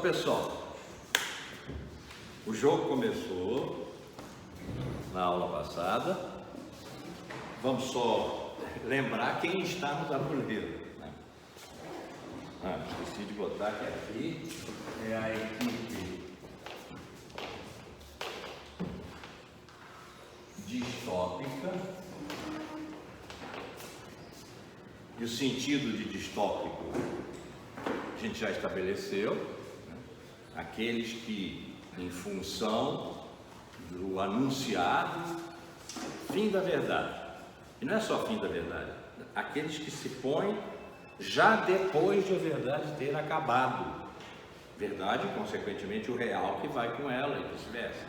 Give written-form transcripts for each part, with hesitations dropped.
pessoal, o jogo começou na aula passada. Vamos só lembrar quem está no tabuleiro, né? Esqueci de botar que aqui é a equipe distópica. E o sentido de distópico a gente já estabeleceu, né? Aqueles que, em função do anunciado fim da verdade, e não é só fim da verdade, aqueles que se põem já depois de a verdade ter acabado, verdade, consequentemente, o real que vai com ela e vice-versa.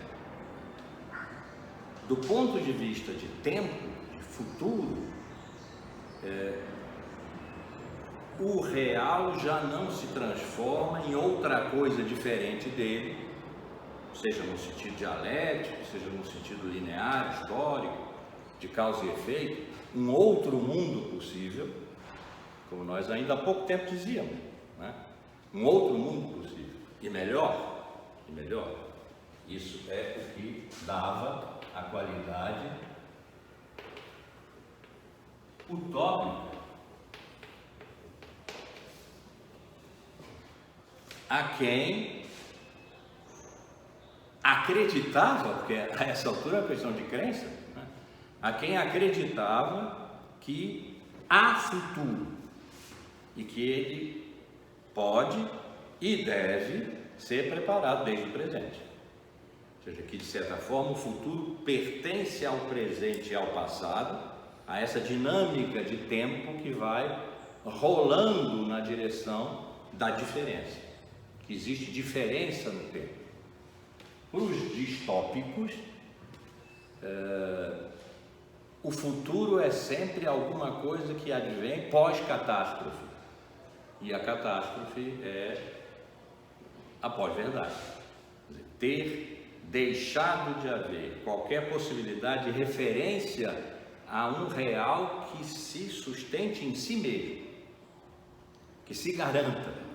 Do ponto de vista de tempo, de futuro, o real já não se transforma em outra coisa diferente dele, seja no sentido dialético, seja no sentido linear, histórico, de causa e efeito, um outro mundo possível, como nós ainda há pouco tempo dizíamos, né? Um outro mundo possível, e melhor, isso é o que dava a qualidade utópica a quem acreditava, porque a essa altura é uma questão de crença, né? A quem acreditava que há futuro e que ele pode e deve ser preparado desde o presente. Ou seja, que de certa forma o futuro pertence ao presente e ao passado, a essa dinâmica de tempo que vai rolando na direção da diferença. Que existe diferença no tempo. Para os distópicos, o futuro é sempre alguma coisa que advém pós-catástrofe. E a catástrofe é a pós-verdade. Ter deixado de haver qualquer possibilidade de referência a um real que se sustente em si mesmo, que se garanta,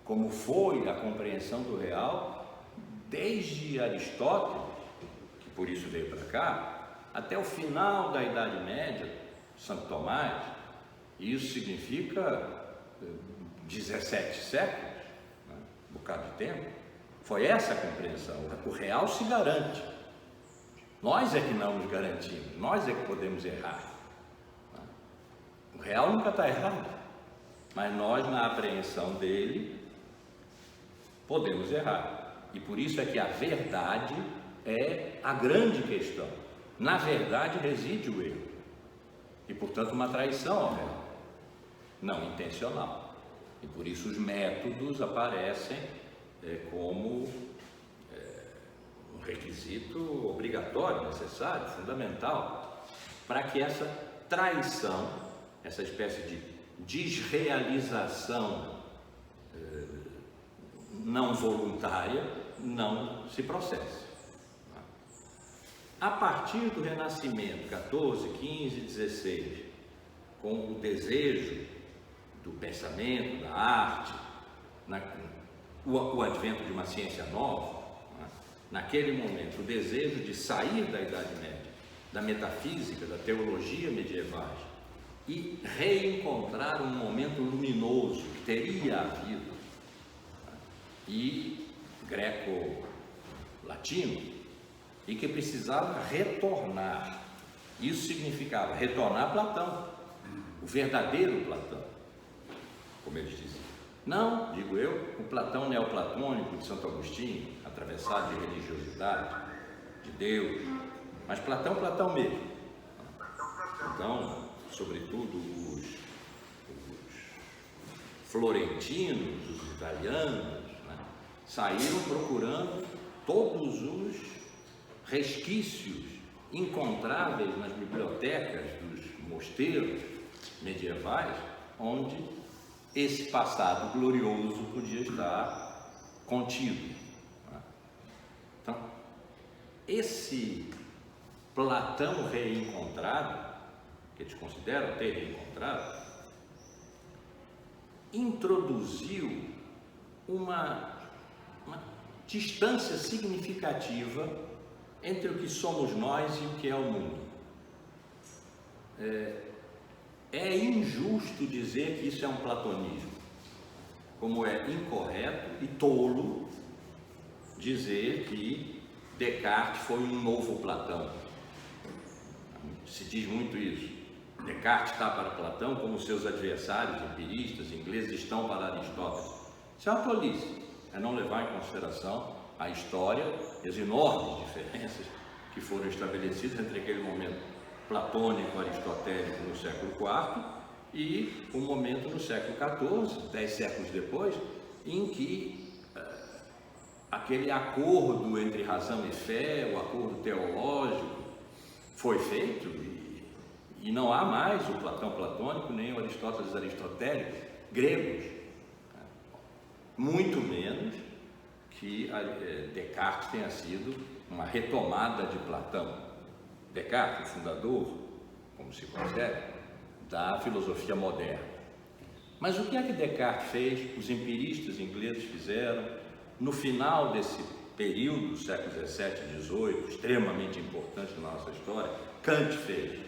como foi a compreensão do real desde Aristóteles, que por isso veio para cá, até o final da Idade Média, Santo Tomás. Isso significa 17 séculos, né? Um bocado de tempo. Foi essa a compreensão. O real se garante. Nós é que não nos garantimos, nós é que podemos errar. O real nunca está errado, mas nós, na apreensão dele, podemos errar. E por isso é que a verdade é a grande questão. Na verdade reside o erro. E, portanto, uma traição ao real, não intencional. E por isso os métodos aparecem como um requisito obrigatório, necessário, fundamental, para que essa traição, essa espécie de desrealização não voluntária, não se processe. A partir do Renascimento, 14, 15, 16, com o desejo do pensamento, da arte, o advento de uma ciência nova, naquele momento, o desejo de sair da Idade Média, da metafísica, da teologia medievais, e reencontrar um momento luminoso que teria havido, e greco-latino, e que precisava retornar. Isso significava retornar a Platão, o verdadeiro Platão, como eles diziam. Não, digo eu, o Platão neoplatônico de Santo Agostinho, atravessado de religiosidade, de Deus, mas Platão mesmo. Então, sobretudo os florentinos, os italianos, né, saíram procurando todos os resquícios encontráveis nas bibliotecas dos mosteiros medievais, onde esse passado glorioso podia estar contido. Então, esse Platão reencontrado, que eles consideram ter reencontrado, introduziu uma distância significativa entre o que somos nós e o que é o mundo. É injusto dizer que isso é um platonismo, como é incorreto e tolo dizer que Descartes foi um novo Platão. Se diz muito isso. Descartes está para Platão como seus adversários empiristas ingleses estão para Aristóteles. Isso é uma tolice, é não levar em consideração a história e as enormes diferenças que foram estabelecidas entre aquele momento platônico, aristotélico no século IV e o momento no século XIV, 10 séculos depois, em que aquele acordo entre razão e fé, o acordo teológico, foi feito e não há mais o Platão platônico, nem o Aristóteles aristotélico gregos, muito menos que Descartes tenha sido uma retomada de Platão. Descartes, o fundador, como se considera, da filosofia moderna. Mas o que é que Descartes fez, os empiristas ingleses fizeram, no final desse período, século XVII e XVIII, extremamente importante na nossa história, Kant fez?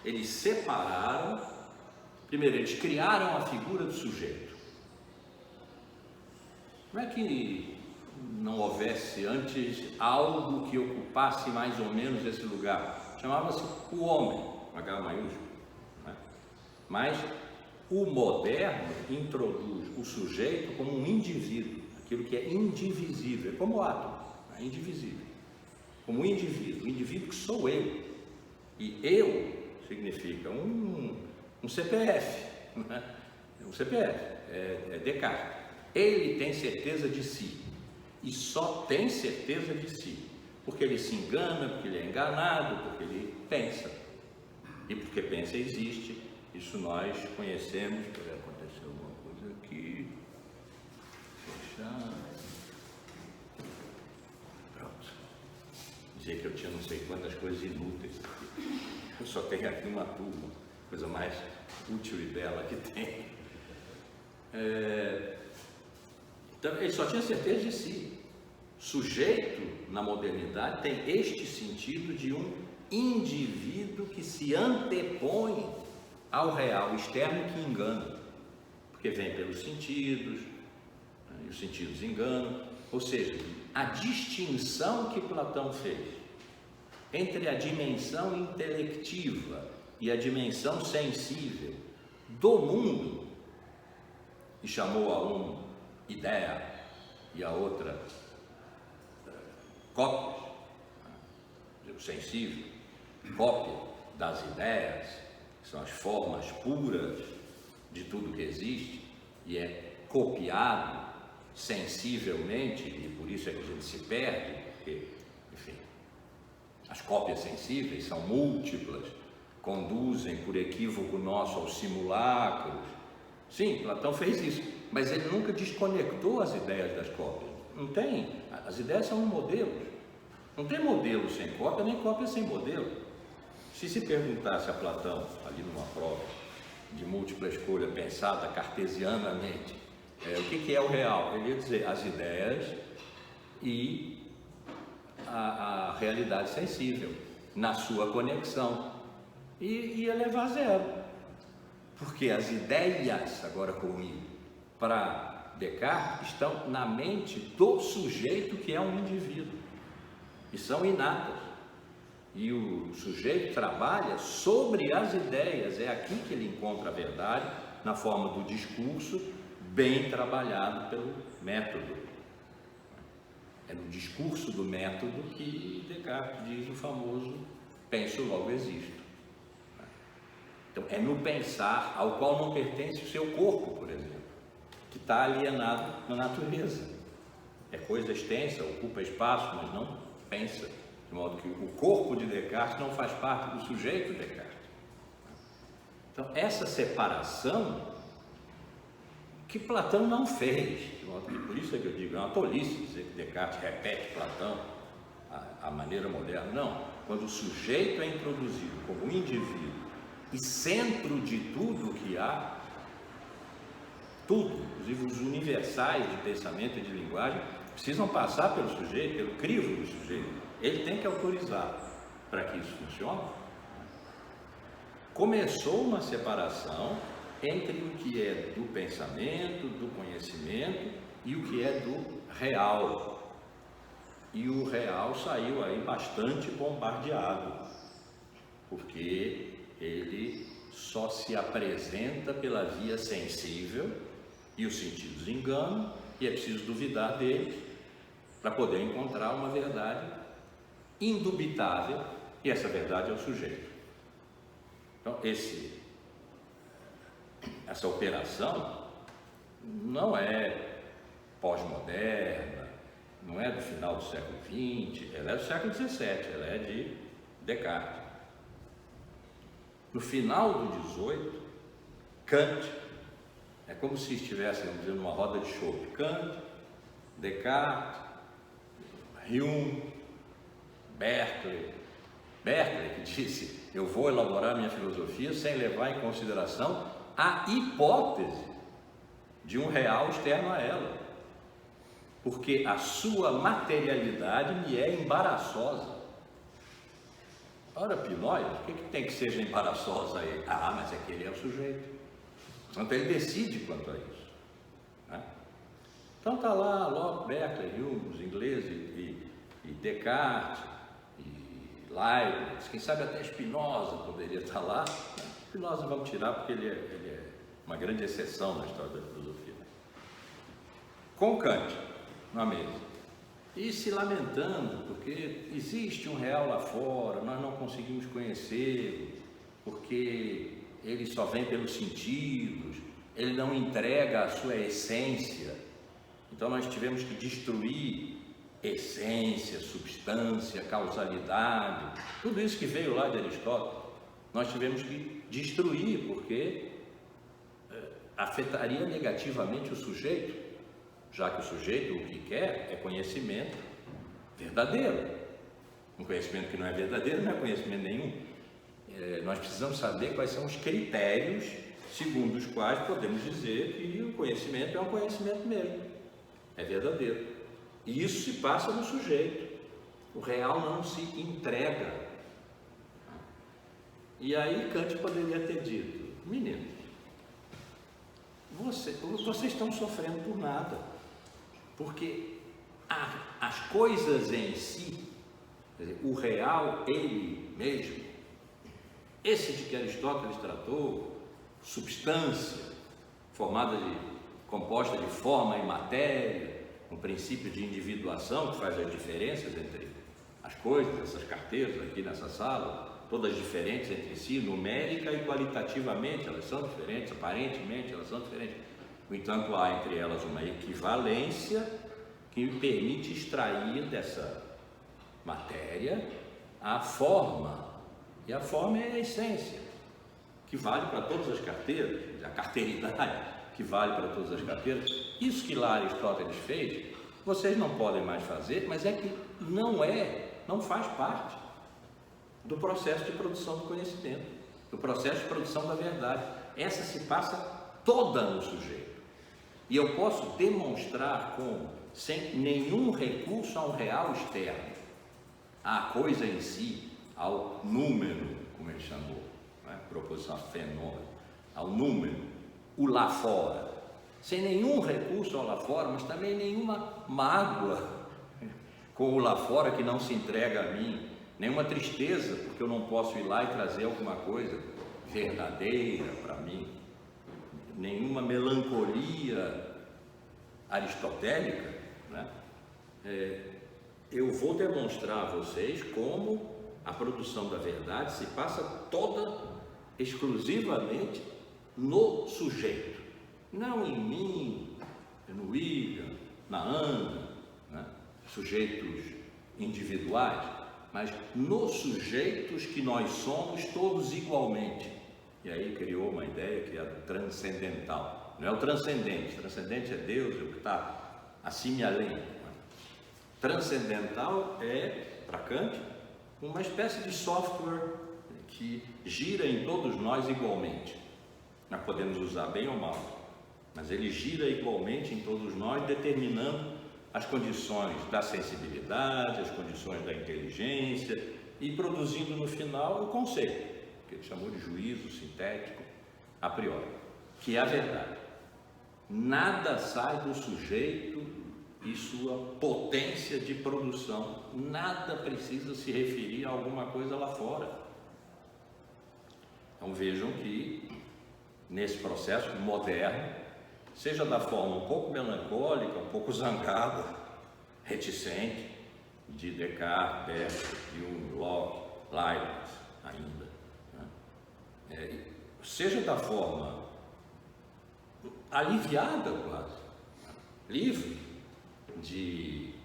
Eles separaram, primeiro, eles criaram a figura do sujeito. Não é que não houvesse antes algo que ocupasse mais ou menos esse lugar. Chamava-se o homem, com H maiúsculo. Né? Mas o moderno introduz o sujeito como um indivíduo, aquilo que é indivisível, como o átomo, é indivisível. Como um indivíduo, o indivíduo que sou eu. E eu significa um CPF, né? Um CPF, é Descartes. Ele tem certeza de si. E só tem certeza de si, porque ele se engana, porque ele é enganado, porque ele pensa. E porque pensa existe, isso nós conhecemos. Aconteceu alguma coisa aqui. Fechar. Pronto. Dizer que eu tinha não sei quantas coisas inúteis. Eu só tenho aqui uma turma, coisa mais útil e bela que tem. Então, ele só tinha certeza de si. Sujeito, na modernidade, tem este sentido de um indivíduo que se antepõe ao real externo que engana, porque vem pelos sentidos, né, e os sentidos enganam. Ou seja, a distinção que Platão fez entre a dimensão intelectiva e a dimensão sensível do mundo, e chamou a um ideia e a outra cópias, o sensível, cópia das ideias, que são as formas puras de tudo que existe, e é copiado sensivelmente, e por isso é que a gente se perde, porque, enfim, as cópias sensíveis são múltiplas, conduzem por equívoco nosso aos simulacros. Sim, Platão fez isso, mas ele nunca desconectou as ideias das cópias. Não tem, as ideias são modelos. Não tem modelo sem cópia, nem cópia sem modelo. Se perguntasse a Platão, ali numa prova de múltipla escolha, pensada cartesianamente, o que é o real? Ele ia dizer as ideias e a realidade sensível, na sua conexão. E ia levar a zero. Porque as ideias, agora comigo, para Descartes, estão na mente do sujeito que é um indivíduo. E são inatas. E o sujeito trabalha sobre as ideias. É aqui que ele encontra a verdade, na forma do discurso, bem trabalhado pelo método. É no discurso do método que Descartes diz o famoso penso, logo existo. Então, é no pensar ao qual não pertence o seu corpo, por exemplo, que está alienado na natureza. É coisa extensa, ocupa espaço, mas não pensa. De modo que o corpo de Descartes não faz parte do sujeito de Descartes. Então, essa separação que Platão não fez, de modo que, por isso é que eu digo, é uma tolice dizer que Descartes repete Platão à maneira moderna. Não, quando o sujeito é introduzido como indivíduo e centro de tudo que há, tudo, inclusive os universais de pensamento e de linguagem, precisam passar pelo sujeito, pelo crivo do sujeito. Ele tem que autorizar para que isso funcione. Começou uma separação entre o que é do pensamento, do conhecimento e o que é do real. E o real saiu aí bastante bombardeado, porque ele só se apresenta pela via sensível e os sentidos enganam, e é preciso duvidar deles para poder encontrar uma verdade indubitável, e essa verdade é o sujeito. Então, essa operação não é pós-moderna, não é do final do século XX, ela é do século XVII, ela é de Descartes. No final do XVIII, Kant, é como se estivéssemos dizendo numa roda de chope, Kant, Descartes, Hume, Berkeley que disse: eu vou elaborar minha filosofia sem levar em consideração a hipótese de um real externo a ela, porque a sua materialidade me é embaraçosa. Ora, Pinóquio, o que tem que seja embaraçosa a ele? Ah, mas é que ele é o sujeito. Portanto, ele decide quanto a isso, né? Então está lá Locke, Berkeley, Hume, os ingleses e Descartes e Leibniz, quem sabe até Spinoza poderia estar lá, né? Spinoza vamos tirar porque ele é uma grande exceção na história da filosofia. Com Kant na mesa e se lamentando porque existe um real lá fora, nós não conseguimos conhecê-lo porque ele só vem pelos sentidos, ele não entrega a sua essência. Então nós tivemos que destruir essência, substância, causalidade, tudo isso que veio lá de Aristóteles, nós tivemos que destruir porque afetaria negativamente o sujeito, já que o sujeito o que quer é conhecimento verdadeiro. Um conhecimento que não é verdadeiro não é conhecimento nenhum. Nós precisamos saber quais são os critérios segundo os quais podemos dizer que o conhecimento é um conhecimento mesmo, é verdadeiro. E isso se passa no sujeito, o real não se entrega. E aí Kant poderia ter dito: meninos, vocês estão sofrendo por nada, porque as coisas em si, quer dizer, o real, ele mesmo, esse de que Aristóteles tratou, substância, composta de forma e matéria, um princípio de individuação que faz as diferenças entre as coisas, essas carteiras aqui nessa sala, todas diferentes entre si, numérica e qualitativamente, elas são diferentes, aparentemente elas são diferentes. No entanto, há entre elas uma equivalência que me permite extrair dessa matéria a forma, e a forma é a essência, que vale para todas as carteiras, a carteiridade que vale para todas as carteiras. Isso que lá Aristóteles fez, vocês não podem mais fazer, mas é que não faz parte do processo de produção do conhecimento, do processo de produção da verdade. Essa se passa toda no sujeito. E eu posso demonstrar sem nenhum recurso a um real externo, à coisa em si, ao número, como ele chamou, né? Proposição a fenômeno, ao número, o lá fora, sem nenhum recurso ao lá fora, mas também nenhuma mágoa com o lá fora que não se entrega a mim, nenhuma tristeza porque eu não posso ir lá e trazer alguma coisa verdadeira para mim, nenhuma melancolia aristotélica, né? Eu vou demonstrar a vocês como a produção da verdade se passa toda exclusivamente no sujeito, não em mim, no William, na Ana, né? Sujeitos individuais, mas nos sujeitos que nós somos todos igualmente. E aí criou uma ideia que é a transcendental. Não é o transcendente é Deus, é o que está acima e além. Transcendental é, para Kant, uma espécie de software que gira em todos nós igualmente. Nós podemos usar bem ou mal. mas ele gira igualmente em todos nós, determinando as condições da sensibilidade, as condições da inteligência e produzindo no final o conceito, que ele chamou de juízo sintético a priori, que é a verdade. Nada sai do sujeito e sua potência de produção, nada precisa se referir a alguma coisa lá fora. Então vejam que nesse processo moderno, seja da forma um pouco melancólica, um pouco zangada, reticente, de Descartes, Bert, Hume, Locke, Leibniz ainda, né? Seja da forma aliviada quase, livre de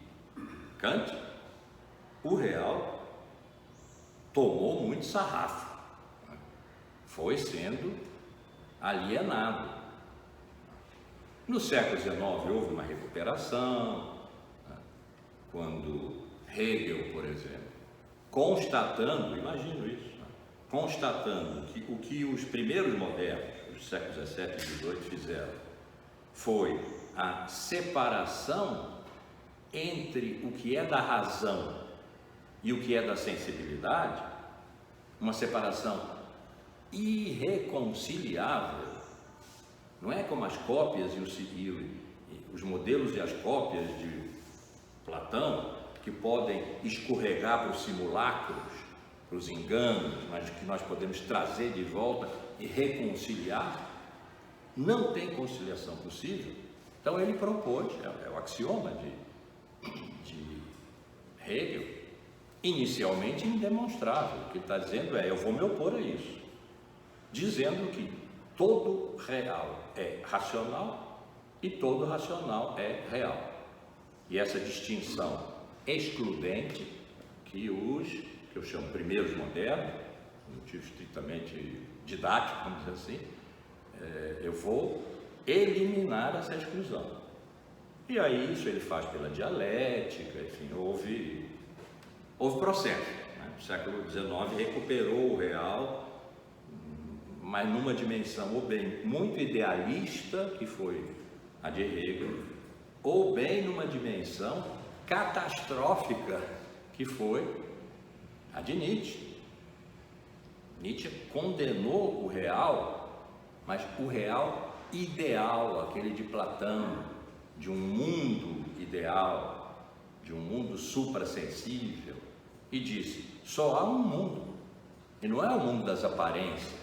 Kant, o real tomou muito sarrafo, né? Foi sendo alienado. No século XIX houve uma recuperação, né? Quando Hegel, por exemplo, constatando, imagino isso, né? Constatando que o que os primeiros modernos, os séculos XVII e XVIII fizeram, foi a separação entre o que é da razão e o que é da sensibilidade, uma separação irreconciliável. Não é como as cópias e os modelos e as cópias de Platão, que podem escorregar para os simulacros, para os enganos, mas que nós podemos trazer de volta e reconciliar. Não tem conciliação possível. Então ele propôs, é o axioma de Hegel, inicialmente indemonstrável. O que ele está dizendo é: eu vou me opor a isso, dizendo que todo real é racional e todo racional é real. E essa distinção excludente que eu chamo primeiros modernos, no motivo estritamente didático, vamos dizer assim, eu vou eliminar essa exclusão. E aí isso ele faz pela dialética, enfim, houve processo, né? O século XIX recuperou o real, mas numa dimensão ou bem muito idealista, que foi a de Hegel, ou bem numa dimensão catastrófica, que foi a de Nietzsche. Nietzsche condenou o real, mas o real ideal, aquele de Platão, de um mundo ideal, de um mundo suprassensível, e disse: só há um mundo, e não é o mundo das aparências,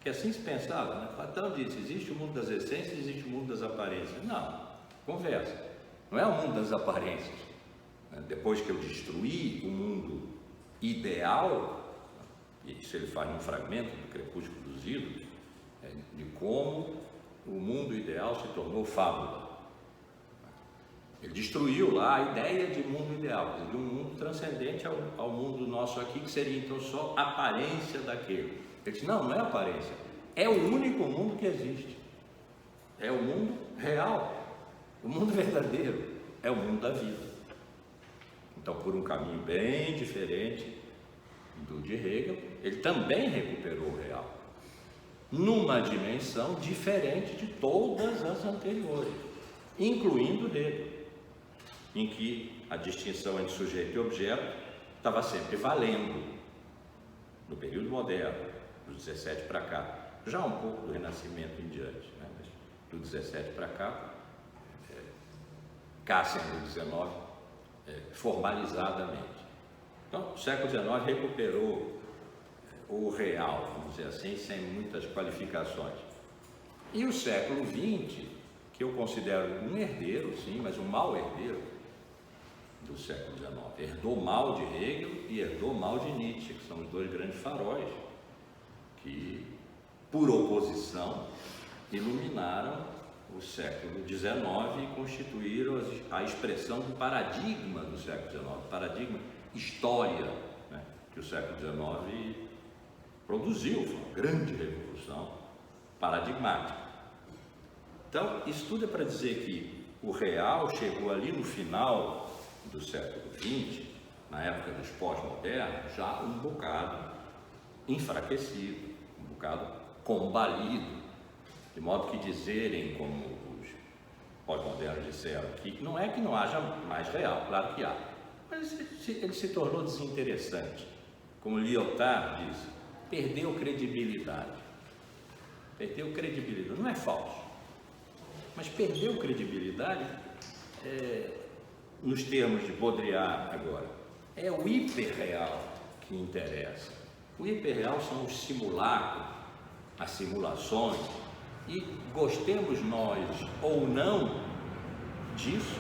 que assim se pensava, né? Platão disse: existe o mundo das essências, existe o mundo das aparências. Não, conversa, não é o mundo das aparências. Depois que eu destruí o mundo ideal, isso ele faz num fragmento do Crepúsculo dos Ídolos, de como o mundo ideal se tornou fábula. Ele destruiu lá a ideia de mundo ideal, de um mundo transcendente ao mundo nosso aqui, que seria então só aparência daquele. Ele disse: não é aparência, é o único mundo que existe, é o mundo real, o mundo verdadeiro, é o mundo da vida. Então, por um caminho bem diferente do de Hegel, ele também recuperou o real, numa dimensão diferente de todas as anteriores, incluindo Hegel, em que a distinção entre sujeito e objeto estava sempre valendo, no período moderno, do 17 para cá, já um pouco do Renascimento em diante, né? Mas do 17 para cá, Cassian do 19, formalizadamente. Então, o século XIX recuperou o real, vamos dizer assim, sem muitas qualificações. E o século XX, que eu considero um herdeiro, sim, mas um mau herdeiro do século XIX, herdou mal de Hegel e herdou mal de Nietzsche, que são os dois grandes faróis que, por oposição, iluminaram o século XIX e constituíram a expressão do paradigma do século XIX, paradigma história, né, que o século XIX produziu, foi uma grande revolução paradigmática. Então, isso tudo é para dizer que o real chegou ali no final do século XX, na época dos pós-modernos, já um bocado enfraquecido, um bocado combalido De modo que dizerem, como os pós-modernos disseram, que não é que não haja mais real, claro que há, mas ele se tornou desinteressante. Como Lyotard disse, perdeu credibilidade. Perdeu credibilidade, não é falso, mas perdeu credibilidade nos termos de Baudrillard agora. É o hiperreal que interessa. O hiperreal são os simulacros, as simulações, e gostemos nós ou não disso,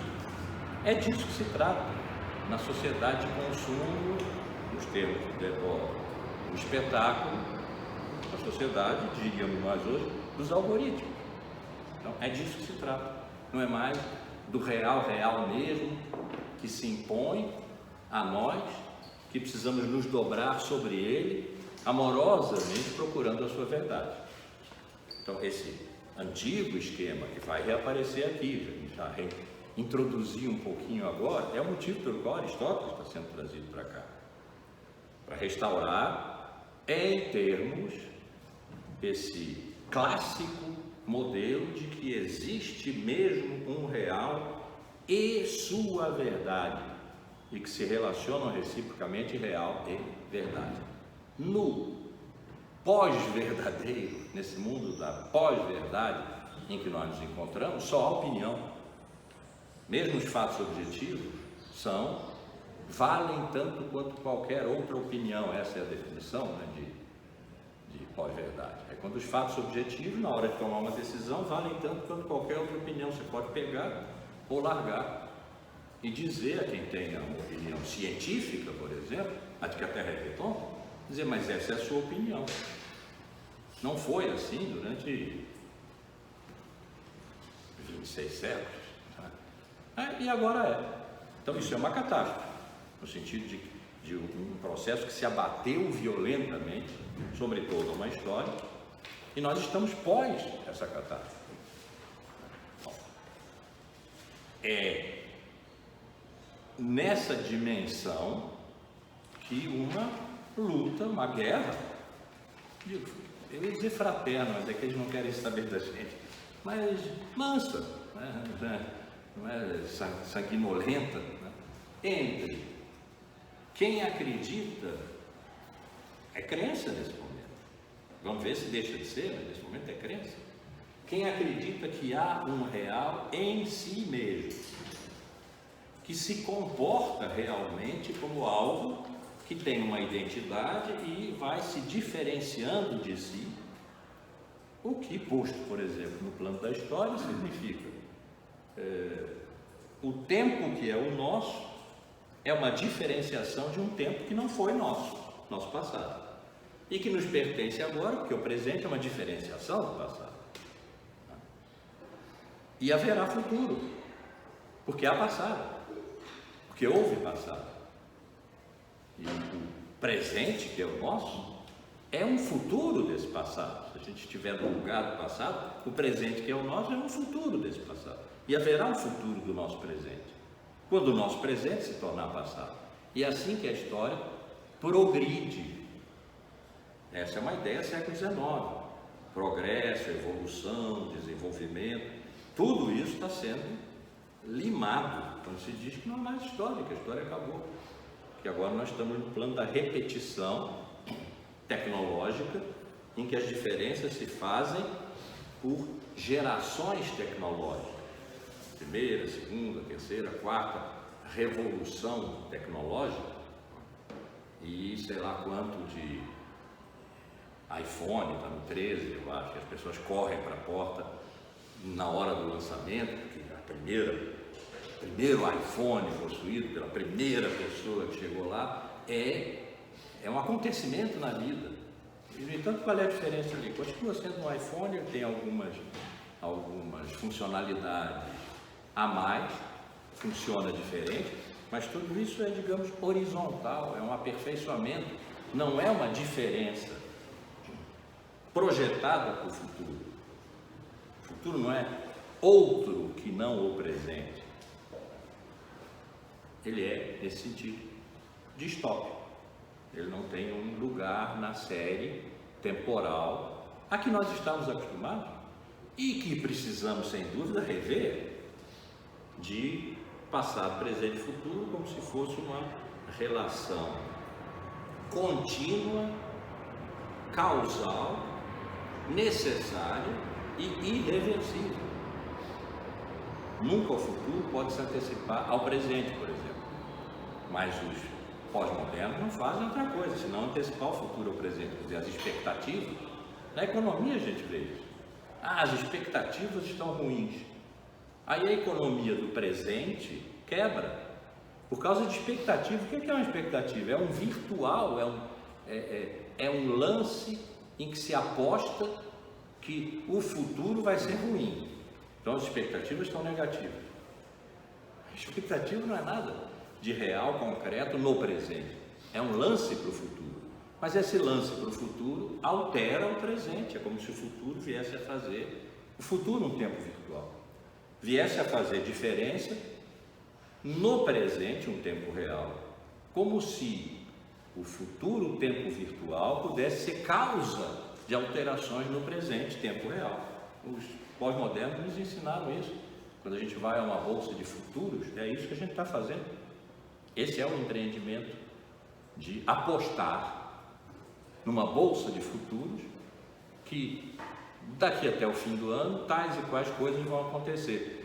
é disso que se trata na sociedade de consumo, nos termos de Debord, o espetáculo, a sociedade, diríamos nós hoje, dos algoritmos. Então é disso que se trata, não é mais do real mesmo, que se impõe a nós, que precisamos nos dobrar sobre ele, amorosamente procurando a sua verdade. Então, esse antigo esquema que vai reaparecer aqui, já introduzi um pouquinho agora, é o motivo pelo qual Aristóteles está sendo trazido para cá, para restaurar, em termos, esse clássico modelo de que existe mesmo um real e sua verdade, e que se relacionam reciprocamente real e verdade. No pós-verdadeiro, nesse mundo da pós-verdade em que nós nos encontramos, só a opinião. Mesmo os fatos objetivos valem tanto quanto qualquer outra opinião. Essa é a definição, né, de pós-verdade. É quando os fatos objetivos, na hora de tomar uma decisão, valem tanto quanto qualquer outra opinião. Você pode pegar ou largar e dizer a quem tenha uma opinião científica, por exemplo, a de que a Terra é redonda, dizer, mas essa é a sua opinião. Não foi assim durante 26 séculos. Tá? E agora é. Então isso é uma catástrofe, no sentido de um processo que se abateu violentamente sobre toda uma história, e nós estamos pós essa catástrofe. É nessa dimensão que uma luta, uma guerra, eu ia dizer fraterna, mas é que eles não querem saber da gente, mas mansa, né? Não é sanguinolenta, né? Entre quem acredita, é crença nesse momento, vamos ver se deixa de ser, mas nesse momento é crença, quem acredita que há um real em si mesmo, que se comporta realmente como algo que tem uma identidade e vai se diferenciando de si, o que, posto, por exemplo, no plano da história, significa o tempo que é o nosso é uma diferenciação de um tempo que não foi nosso passado, e que nos pertence agora, porque o presente é uma diferenciação do passado. E haverá futuro, porque há passado, porque houve passado. E o presente, que é o nosso, é um futuro desse passado. Se a gente estiver no lugar do passado, o presente, que é o nosso, é um futuro desse passado. E haverá um futuro do nosso presente, quando o nosso presente se tornar passado. E é assim que a história progride. Essa é uma ideia do século XIX. Progresso, evolução, desenvolvimento, tudo isso está sendo limado quando se diz que não é mais história, que a história acabou. Que agora nós estamos no plano da repetição tecnológica, em que as diferenças se fazem por gerações tecnológicas. Primeira, segunda, terceira, quarta revolução tecnológica, e sei lá quanto de iPhone, está no 13, eu acho, que as pessoas correm para a porta na hora do lançamento, porque primeiro iPhone possuído pela primeira pessoa que chegou lá é um acontecimento na vida. E, no entanto, qual é a diferença ali? Continua sendo um iPhone, tem algumas funcionalidades a mais, funciona diferente, mas tudo isso é, digamos, horizontal, é um aperfeiçoamento, não é uma diferença projetada para o futuro. O futuro não é outro que não o presente. Ele é, nesse sentido, distópico. Ele não tem um lugar na série temporal a que nós estamos acostumados. e que precisamos, sem dúvida, rever de passado, presente e futuro como se fosse uma relação contínua, causal, necessária e irreversível. Nunca o futuro pode se antecipar ao presente, por exemplo, mas os pós-modernos não fazem outra coisa senão antecipar o futuro ao presente. Quer dizer, as expectativas, na economia a gente vê isso. As expectativas estão ruins, aí a economia do presente quebra por causa de expectativa. O que é uma expectativa? É um virtual, é um lance em que se aposta que o futuro vai ser ruim. Então as expectativas estão negativas. A expectativa não é nada de real, concreto no presente. É um lance para o futuro. Mas esse lance para o futuro altera o presente. É como se o futuro viesse a fazer, o futuro um tempo virtual, viesse a fazer diferença no presente, um tempo real. Como se o futuro tempo virtual pudesse ser causa de alterações no presente, tempo real. Os pós-modernos nos ensinaram isso. Quando a gente vai a uma bolsa de futuros, é isso que a gente está fazendo. Esse é o empreendimento de apostar numa bolsa de futuros que daqui até o fim do ano tais e quais coisas vão acontecer.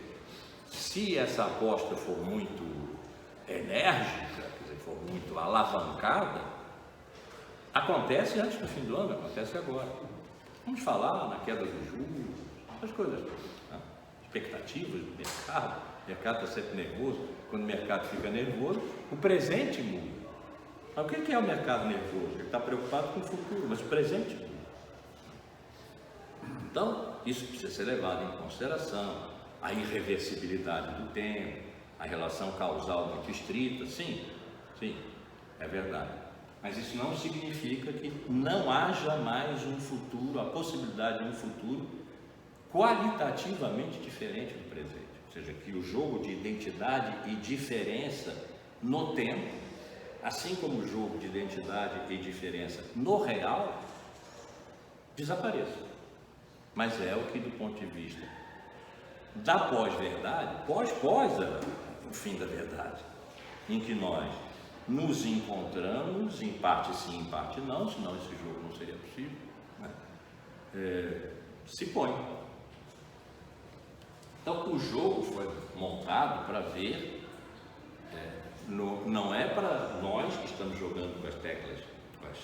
Se essa aposta for muito enérgica, quer dizer, for muito alavancada, acontece antes do fim do ano, acontece agora. Vamos falar na queda dos juros, as coisas, né? Expectativas do mercado. O mercado está sempre nervoso. Quando o mercado fica nervoso, o presente muda. Mas o que é o mercado nervoso? Ele está preocupado com o futuro, mas o presente muda. Então, isso precisa ser levado em consideração. A irreversibilidade do tempo, a relação causal muito estrita, sim, é verdade. Mas isso não significa que não haja mais um futuro, a possibilidade de um futuro qualitativamente diferente do presente. Ou seja, que o jogo de identidade e diferença no tempo, assim como o jogo de identidade e diferença no real, desapareça. Mas é o que, do ponto de vista da pós-verdade, o fim da verdade, em que nós nos encontramos, em parte sim, em parte não, senão esse jogo não seria possível, né? Se põe. Então o jogo foi montado para ver, não é para nós que estamos jogando com as teclas, com as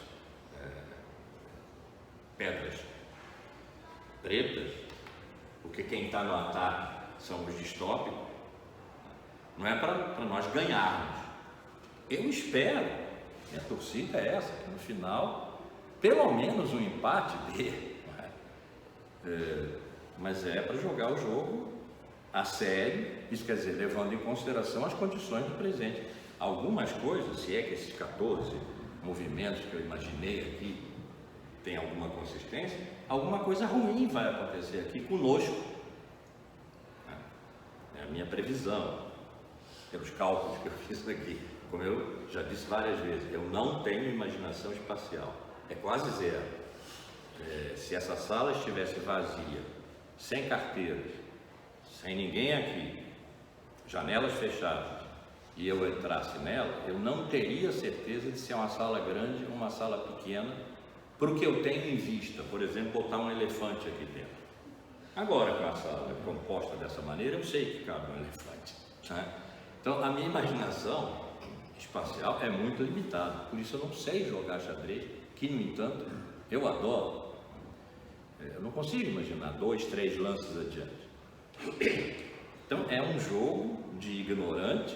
pedras pretas, porque quem está no ataque são os distópicos, não é para nós ganharmos. Eu espero, minha torcida é essa, que no final, pelo menos um empate dê, mas é para jogar o jogo a sério, isso quer dizer, levando em consideração as condições do presente. Algumas coisas, se é que esses 14 movimentos que eu imaginei aqui tem alguma consistência, alguma coisa ruim vai acontecer aqui conosco. É a minha previsão, pelos cálculos que eu fiz aqui. Como eu já disse várias vezes, eu não tenho imaginação espacial, é quase zero. Se essa sala estivesse vazia, sem carteiras, sem ninguém aqui, janelas fechadas, e eu entrasse nela, eu não teria certeza de se é uma sala grande ou uma sala pequena, para o que eu tenho em vista, por exemplo, botar um elefante aqui dentro. Agora, com a sala composta dessa maneira, eu sei que cabe um elefante, né? Então, a minha imaginação espacial é muito limitada, por isso eu não sei jogar xadrez, que, no entanto, eu adoro. Eu não consigo imaginar 2, 3 lances adiante. Então, é um jogo de ignorante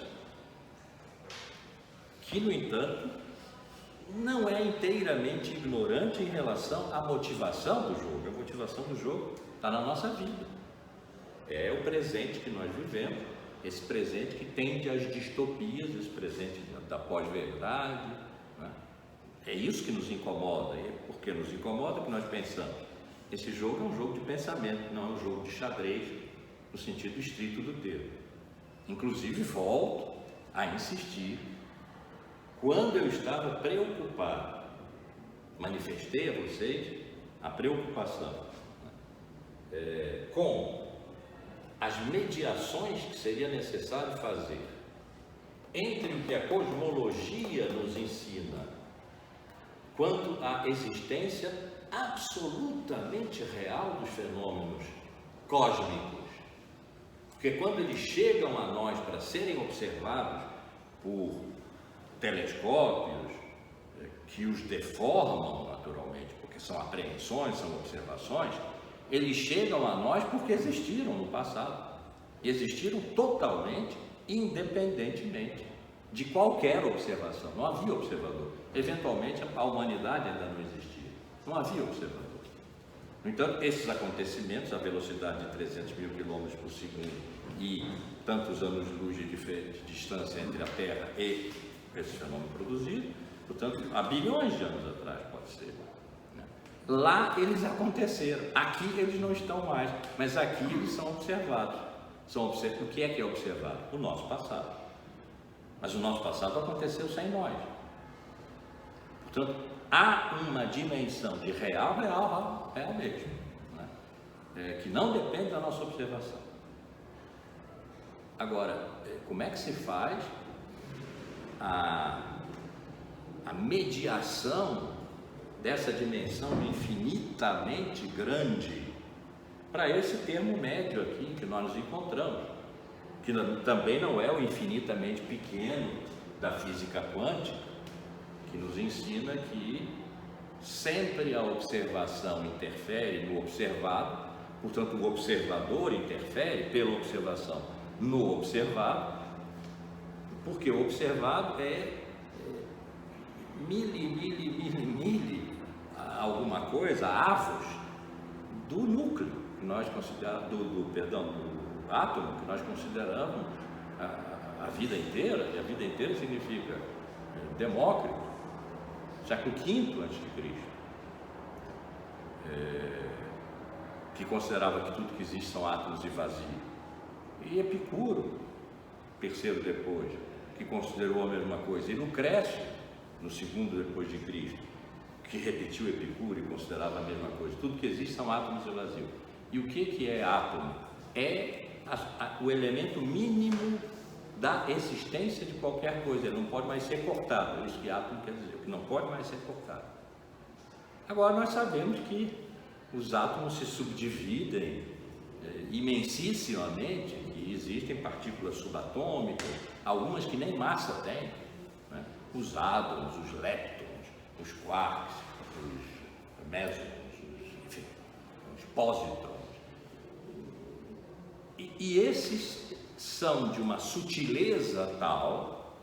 que, no entanto, não é inteiramente ignorante em relação à motivação do jogo. A motivação do jogo está na nossa vida. É o presente que nós vivemos, esse presente que tende às distopias, esse presente da pós-verdade, né? É isso que nos incomoda. E porque nos incomoda que nós pensamos. Esse jogo é um jogo de pensamento, não é um jogo de xadrez no sentido estrito do termo. Inclusive, volto a insistir, quando eu estava preocupado, manifestei a vocês a preocupação com as mediações que seria necessário fazer entre o que a cosmologia nos ensina quanto à existência absolutamente real dos fenômenos cósmicos, porque quando eles chegam a nós para serem observados por telescópios que os deformam naturalmente, porque são apreensões, são observações, eles chegam a nós porque existiram no passado, existiram totalmente, independentemente de qualquer observação. Não havia observador. Eventualmente a humanidade ainda não existia, não havia observador. No entanto, esses acontecimentos, a velocidade de 300 mil quilômetros por segundo e tantos anos-luz de distância entre a Terra e esse fenômeno produzido, portanto, há bilhões de anos atrás, pode ser. Lá eles aconteceram, aqui eles não estão mais, mas aqui eles são observados. O que é observado? O nosso passado. Mas o nosso passado aconteceu sem nós. Portanto, há uma dimensão de real mesmo, né? Que não depende da nossa observação. Agora, como é que se faz a mediação dessa dimensão infinitamente grande para esse termo médio aqui que nós nos encontramos, que também não é o infinitamente pequeno da física quântica, que nos ensina que sempre a observação interfere no observado, portanto o observador interfere pela observação no observado, porque o observado é alguma coisa, avos do núcleo que nós consideramos, do átomo que nós consideramos a vida inteira, e a vida inteira significa Demócrito, século V a.C., que considerava que tudo que existe são átomos e vazio, e Epicuro, terceiro depois, que considerou a mesma coisa, e Lucrécio, no segundo depois de Cristo, que repetiu Epicuro e considerava a mesma coisa. Tudo que existe são átomos e vazio. E o que é átomo? É o elemento mínimo da existência de qualquer coisa. Ele não pode mais ser cortado. É isso que átomo quer dizer, que não pode mais ser cortado. Agora nós sabemos que os átomos se subdividem imensissimamente, e existem partículas subatômicas, algumas que nem massa têm, né? Os hádrons, os leptons, os quarks, os mesons, enfim, os pósitrons. E esses são de uma sutileza tal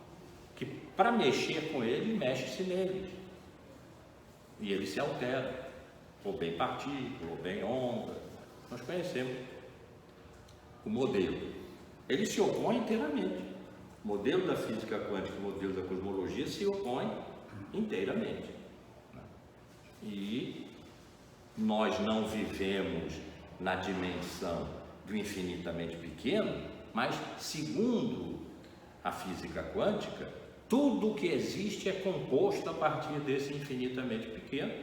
que para mexer com ele, mexe-se neles. E ele se altera, ou bem partícula, ou bem onda. Nós conhecemos o modelo. Ele se opõe inteiramente. O modelo da física quântica e o modelo da cosmologia se opõem inteiramente. E nós não vivemos na dimensão do infinitamente pequeno, mas segundo a física quântica, tudo que existe é composto a partir desse infinitamente pequeno,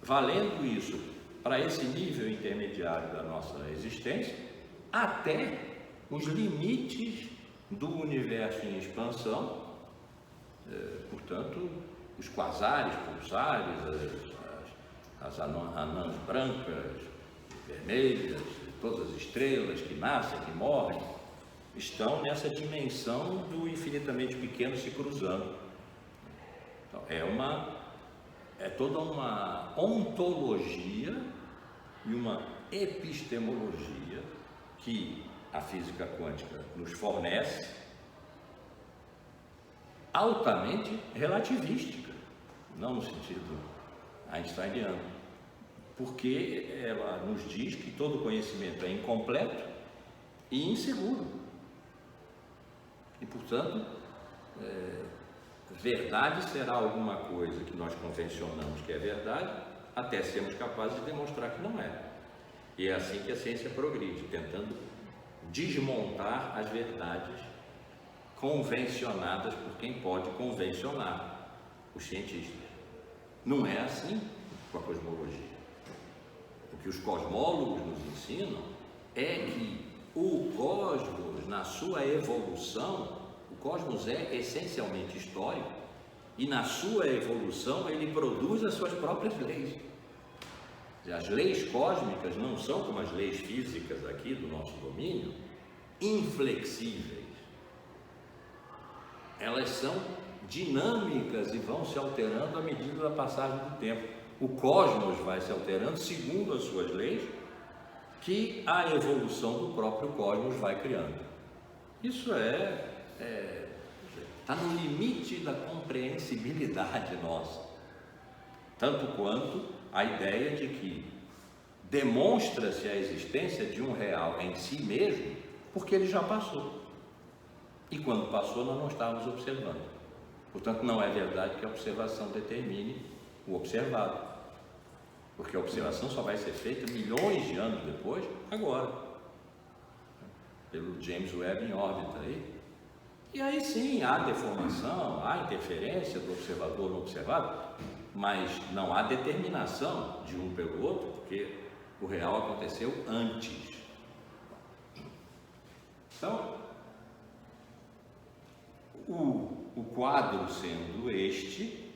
valendo isso para esse nível intermediário da nossa existência, até os limites do universo em expansão, portanto, os quasares, pulsares, as anãs brancas, vermelhas, todas as estrelas que nascem, que morrem, estão nessa dimensão do infinitamente pequeno se cruzando. Então, é toda uma ontologia e uma epistemologia que a física quântica nos fornece, altamente relativística, não no sentido einsteiniano, porque ela nos diz que todo conhecimento é incompleto e inseguro. E, portanto, verdade será alguma coisa que nós convencionamos que é verdade, até sermos capazes de demonstrar que não é. E é assim que a ciência progride, tentando desmontar as verdades convencionadas por quem pode convencionar os cientistas. Não é assim com a cosmologia. o que os cosmólogos nos ensinam é que o cosmos, na sua evolução, o cosmos é essencialmente histórico e na sua evolução ele produz as suas próprias leis. As leis cósmicas não são como as leis físicas aqui do nosso domínio, inflexíveis. Elas são dinâmicas e vão se alterando à medida da passagem do tempo. O cosmos vai se alterando segundo as suas leis, que a evolução do próprio cosmos vai criando. Isso está no limite da compreensibilidade nossa, tanto quanto a ideia de que demonstra-se a existência de um real em si mesmo, porque ele já passou. E quando passou, nós não estávamos observando. Portanto, não é verdade que a observação determine o observado, porque a observação só vai ser feita milhões de anos depois, agora, pelo James Webb em órbita aí. E aí sim, há deformação, há interferência do observador no observado, mas não há determinação de um pelo outro, porque o real aconteceu antes. Então, o quadro sendo este,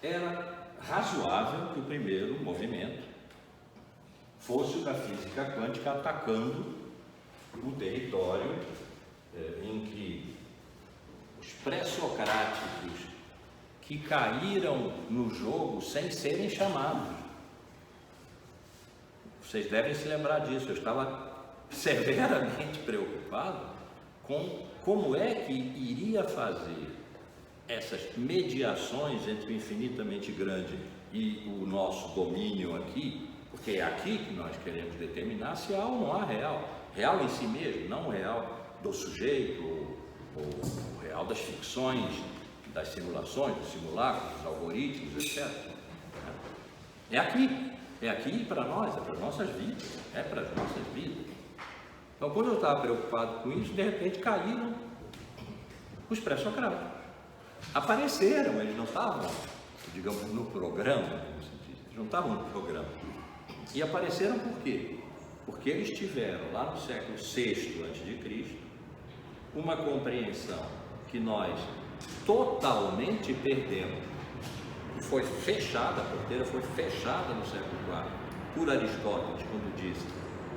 era razoável que o primeiro movimento fosse o da física quântica atacando o território em que os pré-socráticos que caíram no jogo sem serem chamados. Vocês devem se lembrar disso. Eu estava severamente preocupado com como é que iria fazer essas mediações entre o infinitamente grande e o nosso domínio aqui, porque é aqui que nós queremos determinar se há ou não há real. Real em si mesmo, não o real do sujeito, ou o real das ficções, das simulações, dos simulacros, dos algoritmos, etc. É aqui para nós, é para as nossas vidas, é para as nossas vidas. Então, quando eu estava preocupado com isso, de repente caíram os pré-socráticos. Apareceram, eles não estavam, digamos, no programa, como se diz, eles não estavam no programa. E apareceram por quê? Porque eles tiveram, lá no século VI a.C., uma compreensão que nós totalmente perdemos. Foi fechada, a porteira foi fechada no século IV por Aristóteles, quando disse: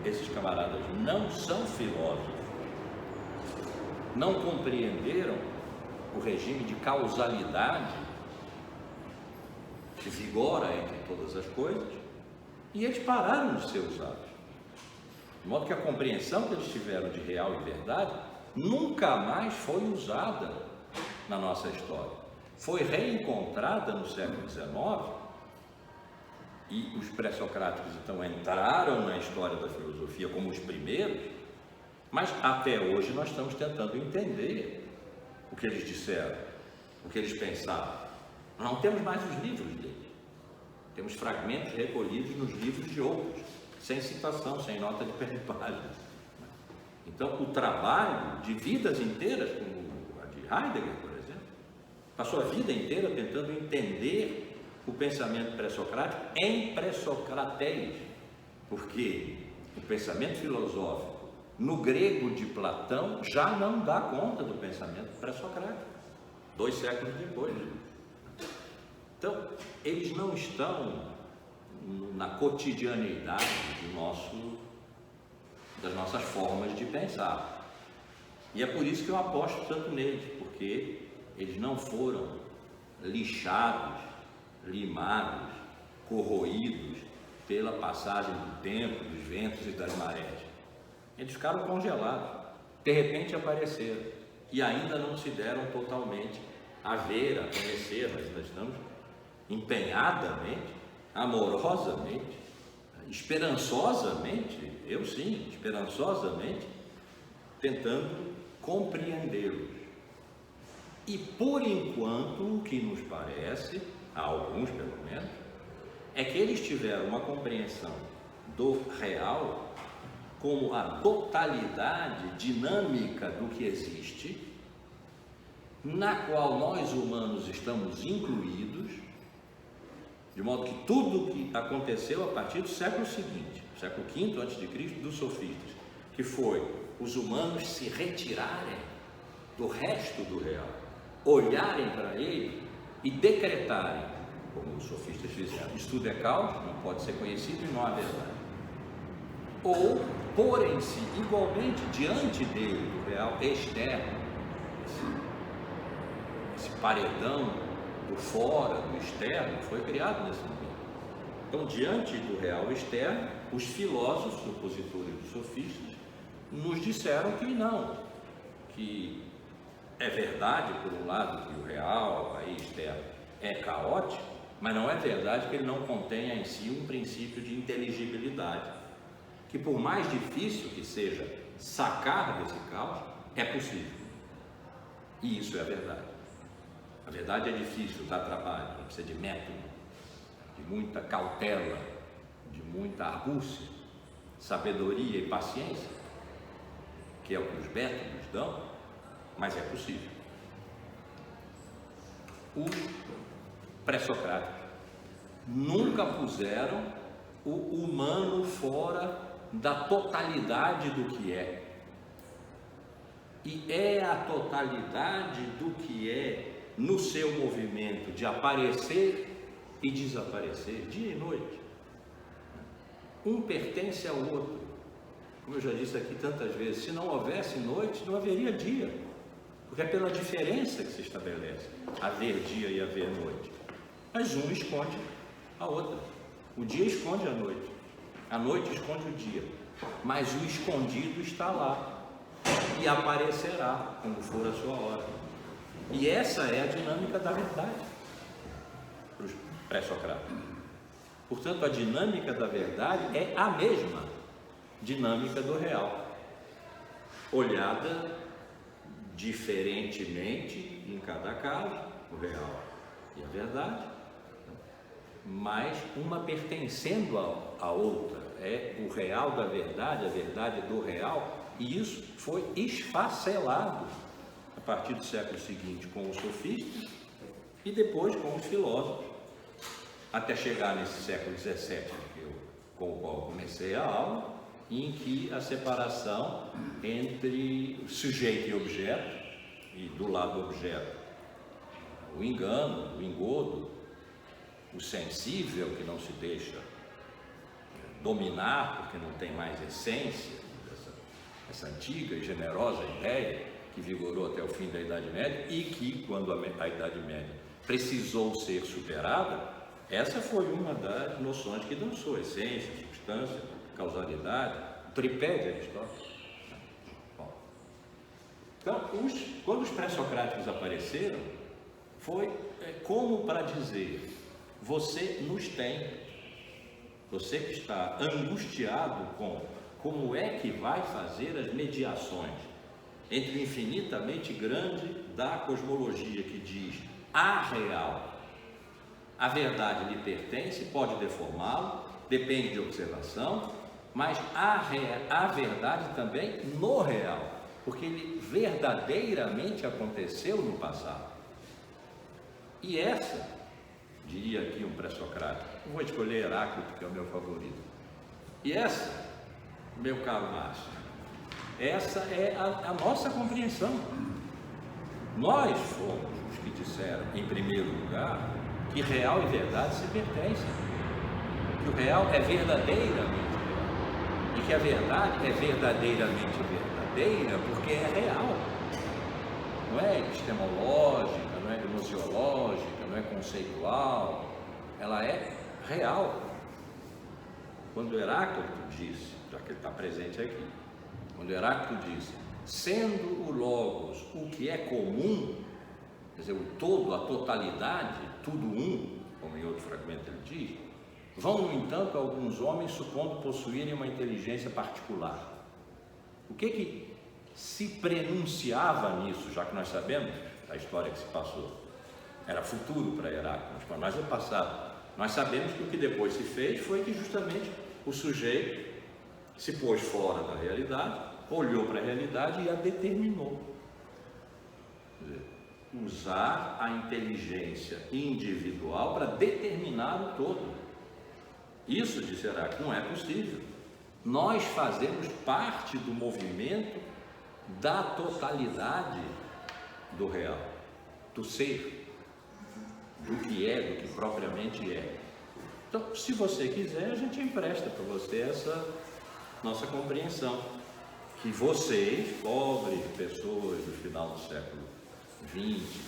esses camaradas não são filósofos, não compreenderam o regime de causalidade que vigora entre todas as coisas, e eles pararam de ser usados. De modo que a compreensão que eles tiveram de real e verdade nunca mais foi usada na nossa história. Foi reencontrada no século XIX, e os pré-socráticos então entraram na história da filosofia como os primeiros, mas até hoje nós estamos tentando entender o que eles disseram, o que eles pensavam. Nós não temos mais os livros deles, temos fragmentos recolhidos nos livros de outros, sem citação, sem nota de peripágina. Então, o trabalho de vidas inteiras, como a de Heidegger, por exemplo, passou a vida inteira tentando entender o pensamento pré-socrático em pré-socratéis, porque o pensamento filosófico no grego de Platão já não dá conta do pensamento pré-socrático, 2 séculos depois. Então, eles não estão na cotidianeidade das nossas formas de pensar. E é por isso que eu aposto tanto neles, porque eles não foram lixados, limados, corroídos pela passagem do tempo, dos ventos e das marés. Eles ficaram congelados, de repente apareceram e ainda não se deram totalmente a ver, a conhecer. Nós ainda estamos empenhadamente, amorosamente, esperançosamente, eu sim, esperançosamente, tentando compreendê-los. E por enquanto, o que nos parece, a alguns pelo menos, é que eles tiveram uma compreensão do real como a totalidade dinâmica do que existe, na qual nós humanos estamos incluídos, De modo que tudo que aconteceu a partir do século seguinte, século V a.C., dos sofistas, que foi os humanos se retirarem do resto do real, olharem para ele e decretarem, como os sofistas fizeram, isso tudo é caos, não pode ser conhecido e não há verdade. Ou porem-se igualmente diante dele, do real externo, esse paredão do fora, do externo, foi criado nesse momento. Então, diante do real externo, os filósofos, os opositores dos sofistas, nos disseram que não, que é verdade, por um lado, que o real, aí externo, é caótico, mas não é verdade que ele não contenha em si um princípio de inteligibilidade, que por mais difícil que seja sacar desse caos, é possível. E isso é a verdade. A verdade é difícil, dá trabalho, precisa de método, de muita cautela, de muita argúcia, sabedoria e paciência, que é o que os métodos dão, mas é possível. Os pré-socráticos nunca puseram o humano fora da totalidade do que é. E é a totalidade do que é no seu movimento de aparecer e desaparecer, dia e noite. Um pertence ao outro. Como eu já disse aqui tantas vezes, se não houvesse noite, não haveria dia. Porque é pela diferença que se estabelece haver dia e haver noite. Mas um esconde a outra. O dia esconde a noite esconde o dia. Mas o escondido está lá e aparecerá quando for a sua hora. E essa é a dinâmica da verdade para os pré-socráticos. Portanto, a dinâmica da verdade é a mesma dinâmica do real, olhada diferentemente em cada caso, o real e a verdade, mas uma pertencendo à outra. É o real da verdade, a verdade do real, e isso foi esfacelado a partir do século seguinte com os sofistas e depois com os filósofos, até chegar nesse século XVII, com o qual comecei a aula, em que a separação entre sujeito e objeto, e do lado do objeto, o engano, o engodo, o sensível que não se deixa dominar porque não tem mais essência, essa antiga e generosa ideia que vigorou até o fim da Idade Média e que, quando a Idade Média precisou ser superada, essa foi uma das noções que dançou: essência, substância, causalidade, o tripé de Aristóteles. Bom, então, quando os pré-socráticos apareceram, foi como para dizer: você nos tem, você que está angustiado com como é que vai fazer as mediações entre o infinitamente grande da cosmologia que diz a real, a verdade lhe pertence, pode deformá-lo, depende de observação, mas a verdade também no real, porque ele verdadeiramente aconteceu no passado. E essa, diria aqui um pré-socrático, eu vou escolher Heráclito, que é o meu favorito, e essa, meu caro Márcio, essa é a nossa compreensão. Nós fomos os que disseram, em primeiro lugar, que real e verdade se pertencem, que o real é verdadeiramente real, e que a verdade é verdadeiramente verdadeira porque é real, não é epistemológica, não é gnoseológica, não é conceitual, ela é real. Quando Heráclito disse, já que ele está presente aqui, quando Heráclito disse, sendo o Logos o que é comum, quer dizer, o todo, a totalidade, tudo um, como em outro fragmento ele diz, vão, no entanto, alguns homens supondo possuírem uma inteligência particular. O que se prenunciava nisso, já que nós sabemos a história que se passou? Era futuro para Heráclito, mas para nós é passado. Nós sabemos que o que depois se fez foi que justamente o sujeito se pôs fora da realidade, olhou para a realidade e a determinou. usar a inteligência individual para determinar o todo. Isso, disse Heráclito, não é possível. Nós fazemos parte do movimento da totalidade do real, do ser, do que propriamente é. Então, se você quiser, a gente empresta para você essa nossa compreensão, que vocês, pobres pessoas do final do século XX,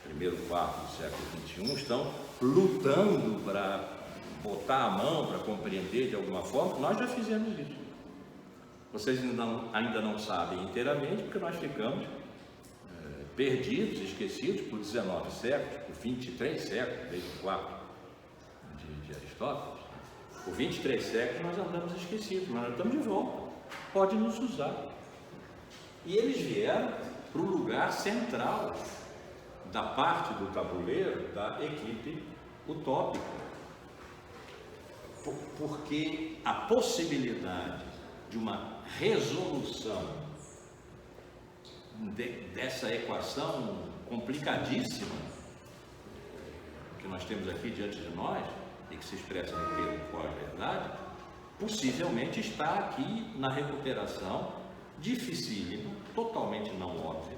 primeiro quarto do século XXI, estão lutando para botar a mão, para compreender de alguma forma. Nós já fizemos isso. Vocês ainda não sabem inteiramente, porque nós ficamos perdidos, esquecidos por 19 séculos, por 23 séculos, desde o quarto de Aristóteles. Por 23 séculos nós andamos esquecidos, mas nós estamos de volta. Pode nos usar. E eles vieram para o lugar central da parte do tabuleiro da equipe utópica, porque a possibilidade de uma resolução dessa equação complicadíssima que nós temos aqui diante de nós e que se expressa no termo pós-verdade, possivelmente está aqui na recuperação dificílima, totalmente não óbvia,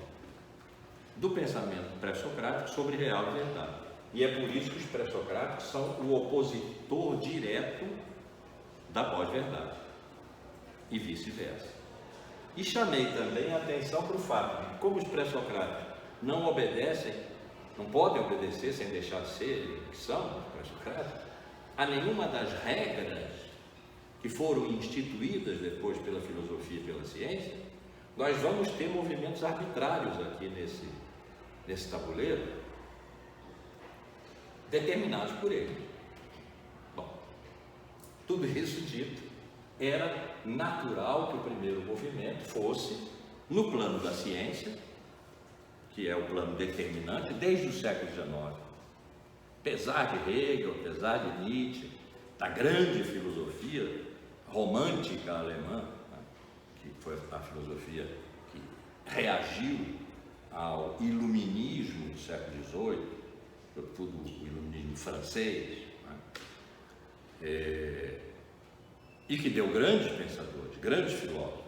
do pensamento pré-socrático sobre real e verdade. E é por isso que os pré-socráticos são o opositor direto da pós-verdade e vice-versa. E chamei também a atenção para o fato de que, como os pré-socráticos não obedecem, não podem obedecer sem deixar de ser, que são os pré-socráticos, a nenhuma das regras que foram instituídas depois pela filosofia e pela ciência, nós vamos ter movimentos arbitrários aqui nesse tabuleiro, determinados por eles. Bom, tudo isso dito, era natural que o primeiro movimento fosse no plano da ciência, que é o plano determinante desde o século XIX. Apesar de Hegel, apesar de Nietzsche, da grande filosofia romântica alemã, que foi a filosofia que reagiu ao iluminismo do século XVIII, sobretudo o iluminismo francês, e que deu grandes pensadores, grandes filósofos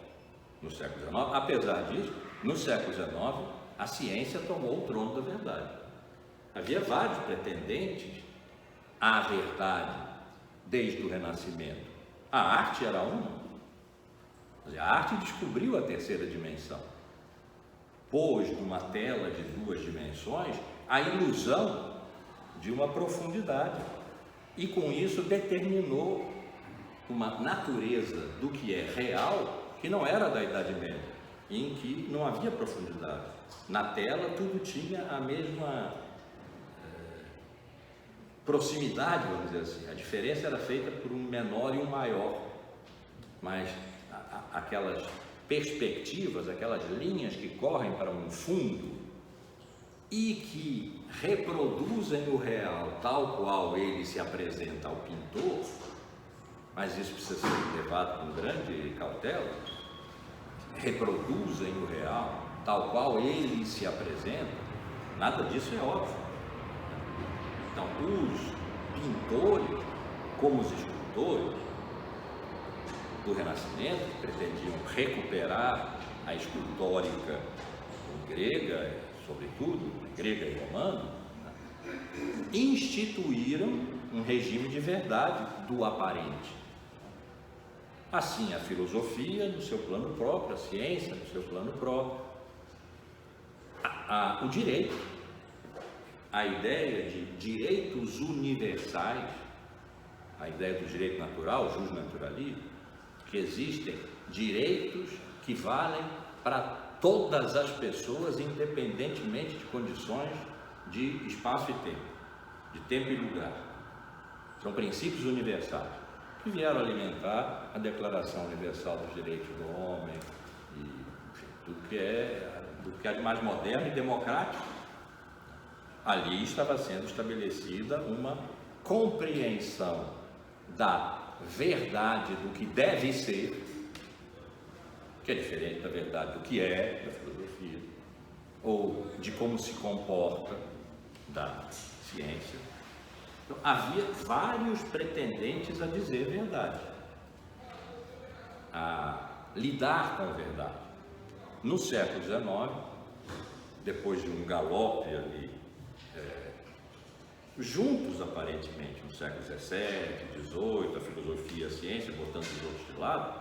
no século XIX. Apesar disso, no século XIX, a ciência tomou o trono da verdade. Havia vários pretendentes à verdade desde o Renascimento. A arte era uma. A arte descobriu a terceira dimensão. Pôs numa tela de duas dimensões a ilusão de uma profundidade. E com isso determinou uma natureza do que é real, que não era da Idade Média, em que não havia profundidade. Na tela tudo tinha a mesma proximidade, vamos dizer assim. A diferença era feita por um menor e um maior, mas aquelas perspectivas, aquelas linhas que correm para um fundo e que reproduzem o real tal qual ele se apresenta ao pintor, mas isso precisa ser levado com grande cautela, reproduzem o real tal qual ele se apresenta, nada disso é óbvio. Então, os pintores, como os escultores do Renascimento, que pretendiam recuperar a escultórica grega, sobretudo, grega e romana, instituíram um regime de verdade do aparente. Assim, a filosofia no seu plano próprio, a ciência no seu plano próprio, o direito, a ideia de direitos universais, a ideia do direito natural, jus naturalismo, que existem direitos que valem para todas as pessoas, independentemente de condições de espaço e tempo e lugar. São princípios universais que vieram alimentar a Declaração Universal dos Direitos do Homem e, enfim, tudo que é de mais moderno e democrático. Ali estava sendo estabelecida uma compreensão da verdade do que deve ser, que é diferente da verdade do que é, da filosofia. ou de como se comporta da ciência. Então, havia vários pretendentes a dizer verdade, a lidar com a verdade. No século XIX, depois de um galope ali, juntos aparentemente, no século XVII, XVIII, a filosofia e a ciência, botando os outros de lado,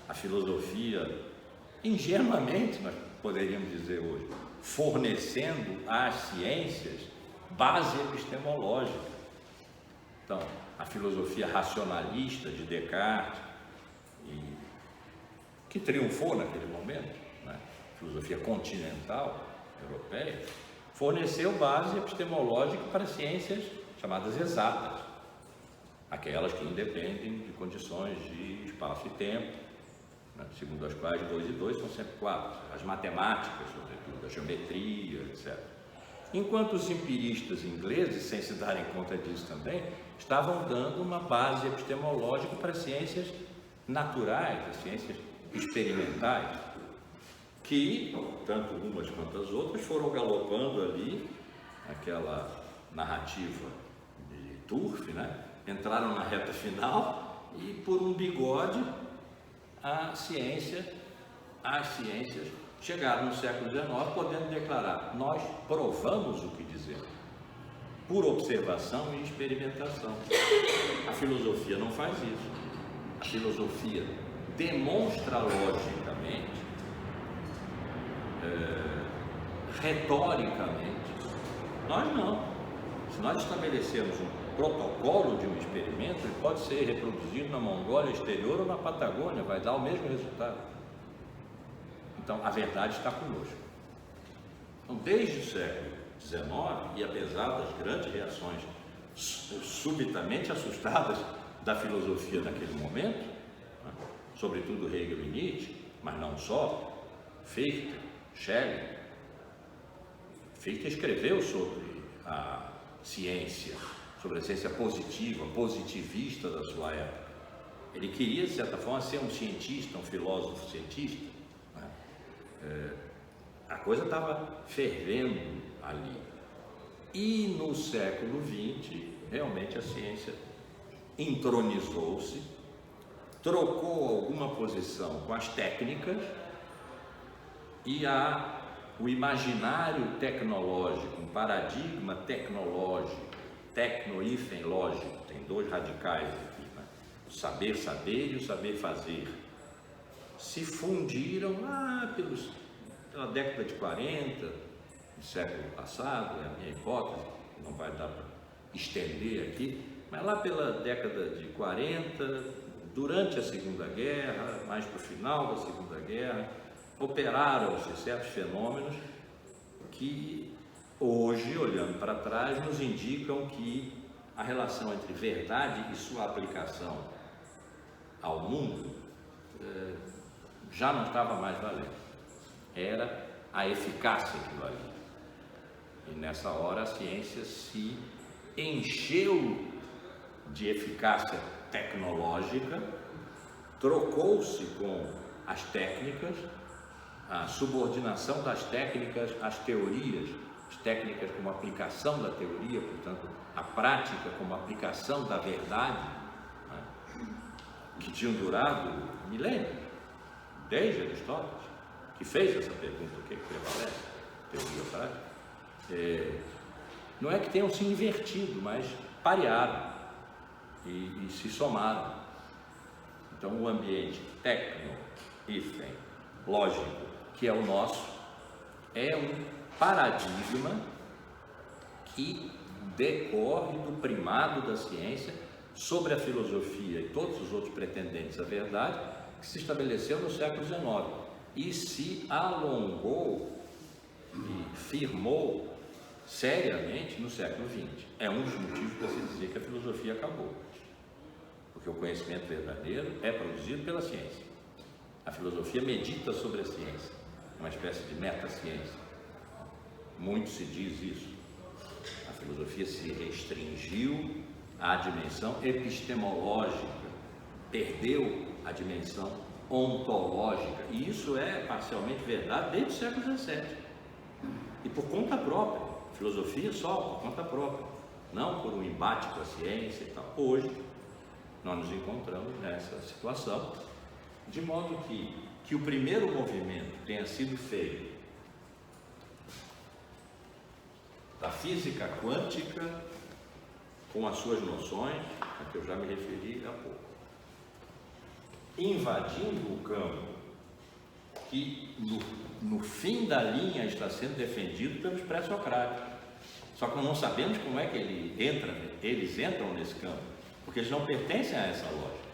a filosofia, ingenuamente, nós poderíamos dizer hoje, fornecendo às ciências base epistemológica. Então, a filosofia racionalista de Descartes, que triunfou naquele momento, né? A filosofia continental europeia, forneceu base epistemológica para ciências chamadas exatas, aquelas que independem de condições de espaço e tempo, né? Segundo as quais 2 e 2 são sempre 4, as matemáticas, sobretudo, a geometria, etc. Enquanto os empiristas ingleses, sem se darem conta disso também, estavam dando uma base epistemológica para as ciências naturais, as ciências experimentais, que, tanto umas quanto as outras, foram galopando ali, aquela narrativa de Turf, né? Entraram na reta final e, por um bigode, as ciências chegaram no século XIX podendo declarar: nós provamos o que dizemos, por observação e experimentação. A filosofia não faz isso. A filosofia demonstra logicamente, retoricamente. Nós não. Se nós estabelecemos um protocolo de um experimento, ele pode ser reproduzido na Mongólia exterior ou na Patagônia, vai dar o mesmo resultado. Então, a verdade está conosco. Então, desde o século XIX, e apesar das grandes reações subitamente assustadas da filosofia naquele momento, né? Sobretudo Hegel e Nietzsche, mas não só, Fichte, Schelling. Fichte escreveu sobre a ciência, sobre a ciência positiva, positivista da sua época. Ele queria, de certa forma, ser um cientista, um filósofo cientista. A coisa estava fervendo ali. E no século XX, realmente a ciência entronizou-se, trocou alguma posição com as técnicas e o imaginário tecnológico, um paradigma tecnológico, tecno-hífen-lógico, tem dois radicais aqui, né? O saber saber e o saber fazer, se fundiram lá pela década de 40 do século passado, é a minha hipótese, não vai dar para estender aqui, mas lá pela década de 40, durante a Segunda Guerra, mais para o final da Segunda Guerra, operaram-se certos fenômenos que hoje, olhando para trás, nos indicam que a relação entre verdade e sua aplicação ao mundo já não estava mais valendo. Era a eficácia que valia. E nessa hora a ciência se encheu de eficácia tecnológica, trocou-se com as técnicas, a subordinação das técnicas às teorias, as técnicas como aplicação da teoria, portanto, a prática como aplicação da verdade, né? Que tinham durado milênios, desde Aristóteles, que fez essa pergunta: o que prevalece, teoria ou prática? Não é que tenham se invertido, mas parearam e se somaram. Então, o ambiente tecno-hífen lógico, que é o nosso, é um paradigma que decorre do primado da ciência sobre a filosofia e todos os outros pretendentes à verdade, que se estabeleceu no século XIX e se alongou e firmou seriamente no século XX. É um dos motivos para se dizer que a filosofia acabou, porque o conhecimento verdadeiro é produzido pela ciência. A filosofia medita sobre a ciência, uma espécie de metaciência. Muito se diz isso. A filosofia se restringiu à dimensão epistemológica, perdeu a dimensão ontológica, e isso é parcialmente verdade desde o século XVII, e por conta própria, filosofia só por conta própria, não por um embate com a ciência e tal. Hoje nós nos encontramos nessa situação, de modo que o primeiro movimento tenha sido feito da física quântica, com as suas noções, a que eu já me referi há pouco, invadindo o campo que no fim da linha está sendo defendido pelos pré-socráticos. Só que nós não sabemos como é que eles entram nesse campo, porque eles não pertencem a essa lógica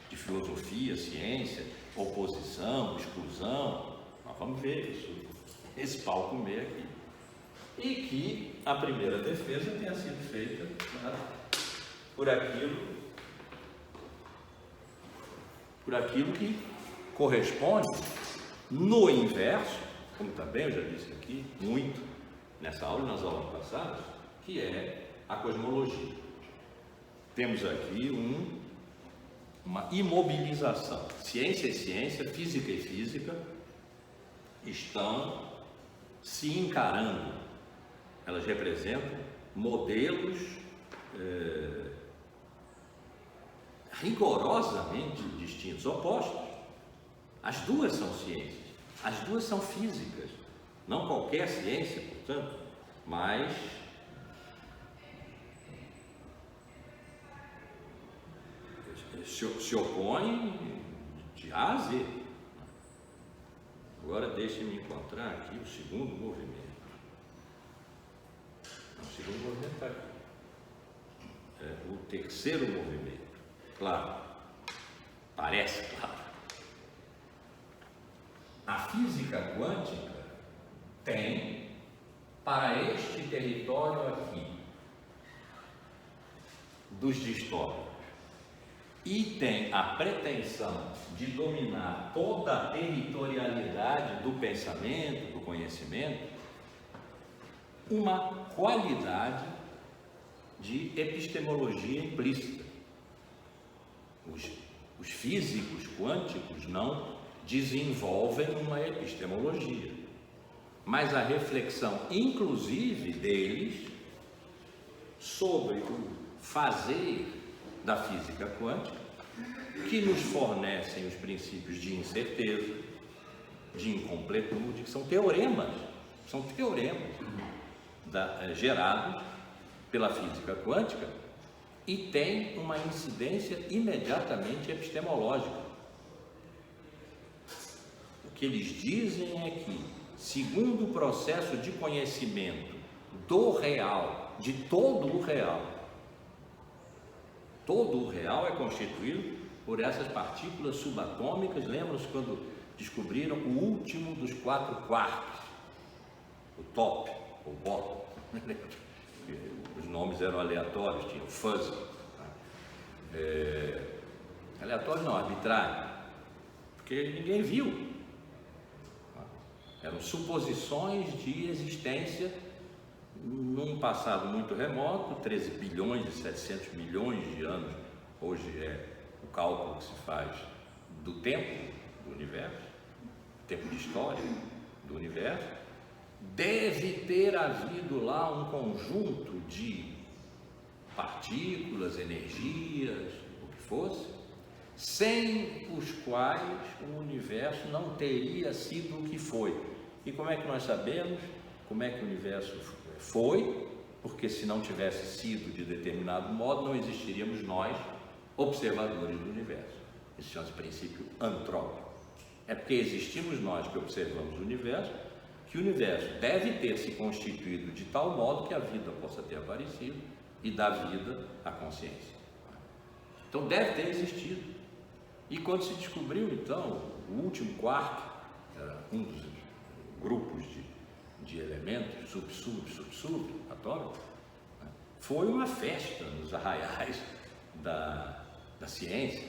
de filosofia, ciência, oposição, exclusão. Nós vamos ver esse pau comer aqui. E que a primeira defesa tenha sido feita por aquilo que corresponde no inverso, como também eu já disse aqui, muito, nessa aula e nas aulas passadas, que é a cosmologia. Temos aqui uma imobilização. Ciência e ciência, física e física estão se encarando. Elas representam modelos rigorosamente distintos, opostos. As duas são ciências, as duas são físicas, não qualquer ciência, portanto, mas se opõem de A a Z. Agora deixe-me encontrar aqui o segundo movimento. O segundo movimento está aqui. O terceiro movimento, claro, parece claro. A física quântica tem, para este território aqui, dos distópicos, e tem a pretensão de dominar toda a territorialidade do pensamento, do conhecimento, uma qualidade de epistemologia implícita. Os físicos quânticos não desenvolvem uma epistemologia, mas a reflexão, inclusive deles, sobre o fazer da física quântica, que nos fornecem os princípios de incerteza, de incompletude, que são teoremas gerados pela física quântica e tem uma incidência imediatamente epistemológica. O que eles dizem é que, segundo o processo de conhecimento do real, de todo o real é constituído por essas partículas subatômicas. Lembram-se quando descobriram o último dos 4 quarks, o top, o bottom? Os nomes eram aleatórios, tinha o fuzzy, aleatório não, arbitrário, porque ninguém viu, eram suposições de existência num passado muito remoto, 13 bilhões e 700 milhões de anos, hoje é o cálculo que se faz do tempo do universo, tempo de história do universo. Deve ter havido lá um conjunto de partículas, energias, o que fosse, sem os quais o universo não teria sido o que foi. E como é que nós sabemos como é que o universo foi? Porque se não tivesse sido de determinado modo, não existiríamos nós, observadores do universo. Esse chama-se princípio antrópico. É porque existimos nós que observamos o universo, que o universo deve ter se constituído de tal modo que a vida possa ter aparecido e dar vida à consciência. Então deve ter existido. E quando se descobriu, então, o último quark, era um dos grupos de elementos, sub atômicos, foi uma festa nos arraiais da ciência.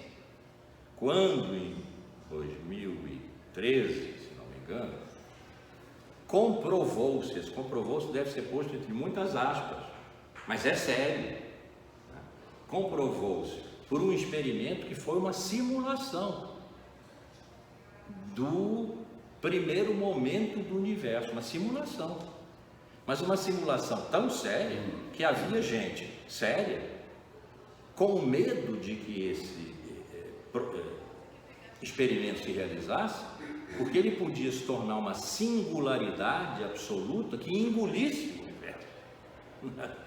Quando, em 2013, se não me engano, comprovou-se, esse comprovou-se deve ser posto entre muitas aspas, mas é sério, comprovou-se por um experimento que foi uma simulação, do primeiro momento do universo, uma simulação. Mas uma simulação tão séria que havia gente séria com medo de que esse experimento se realizasse, porque ele podia se tornar uma singularidade absoluta que engolisse o universo.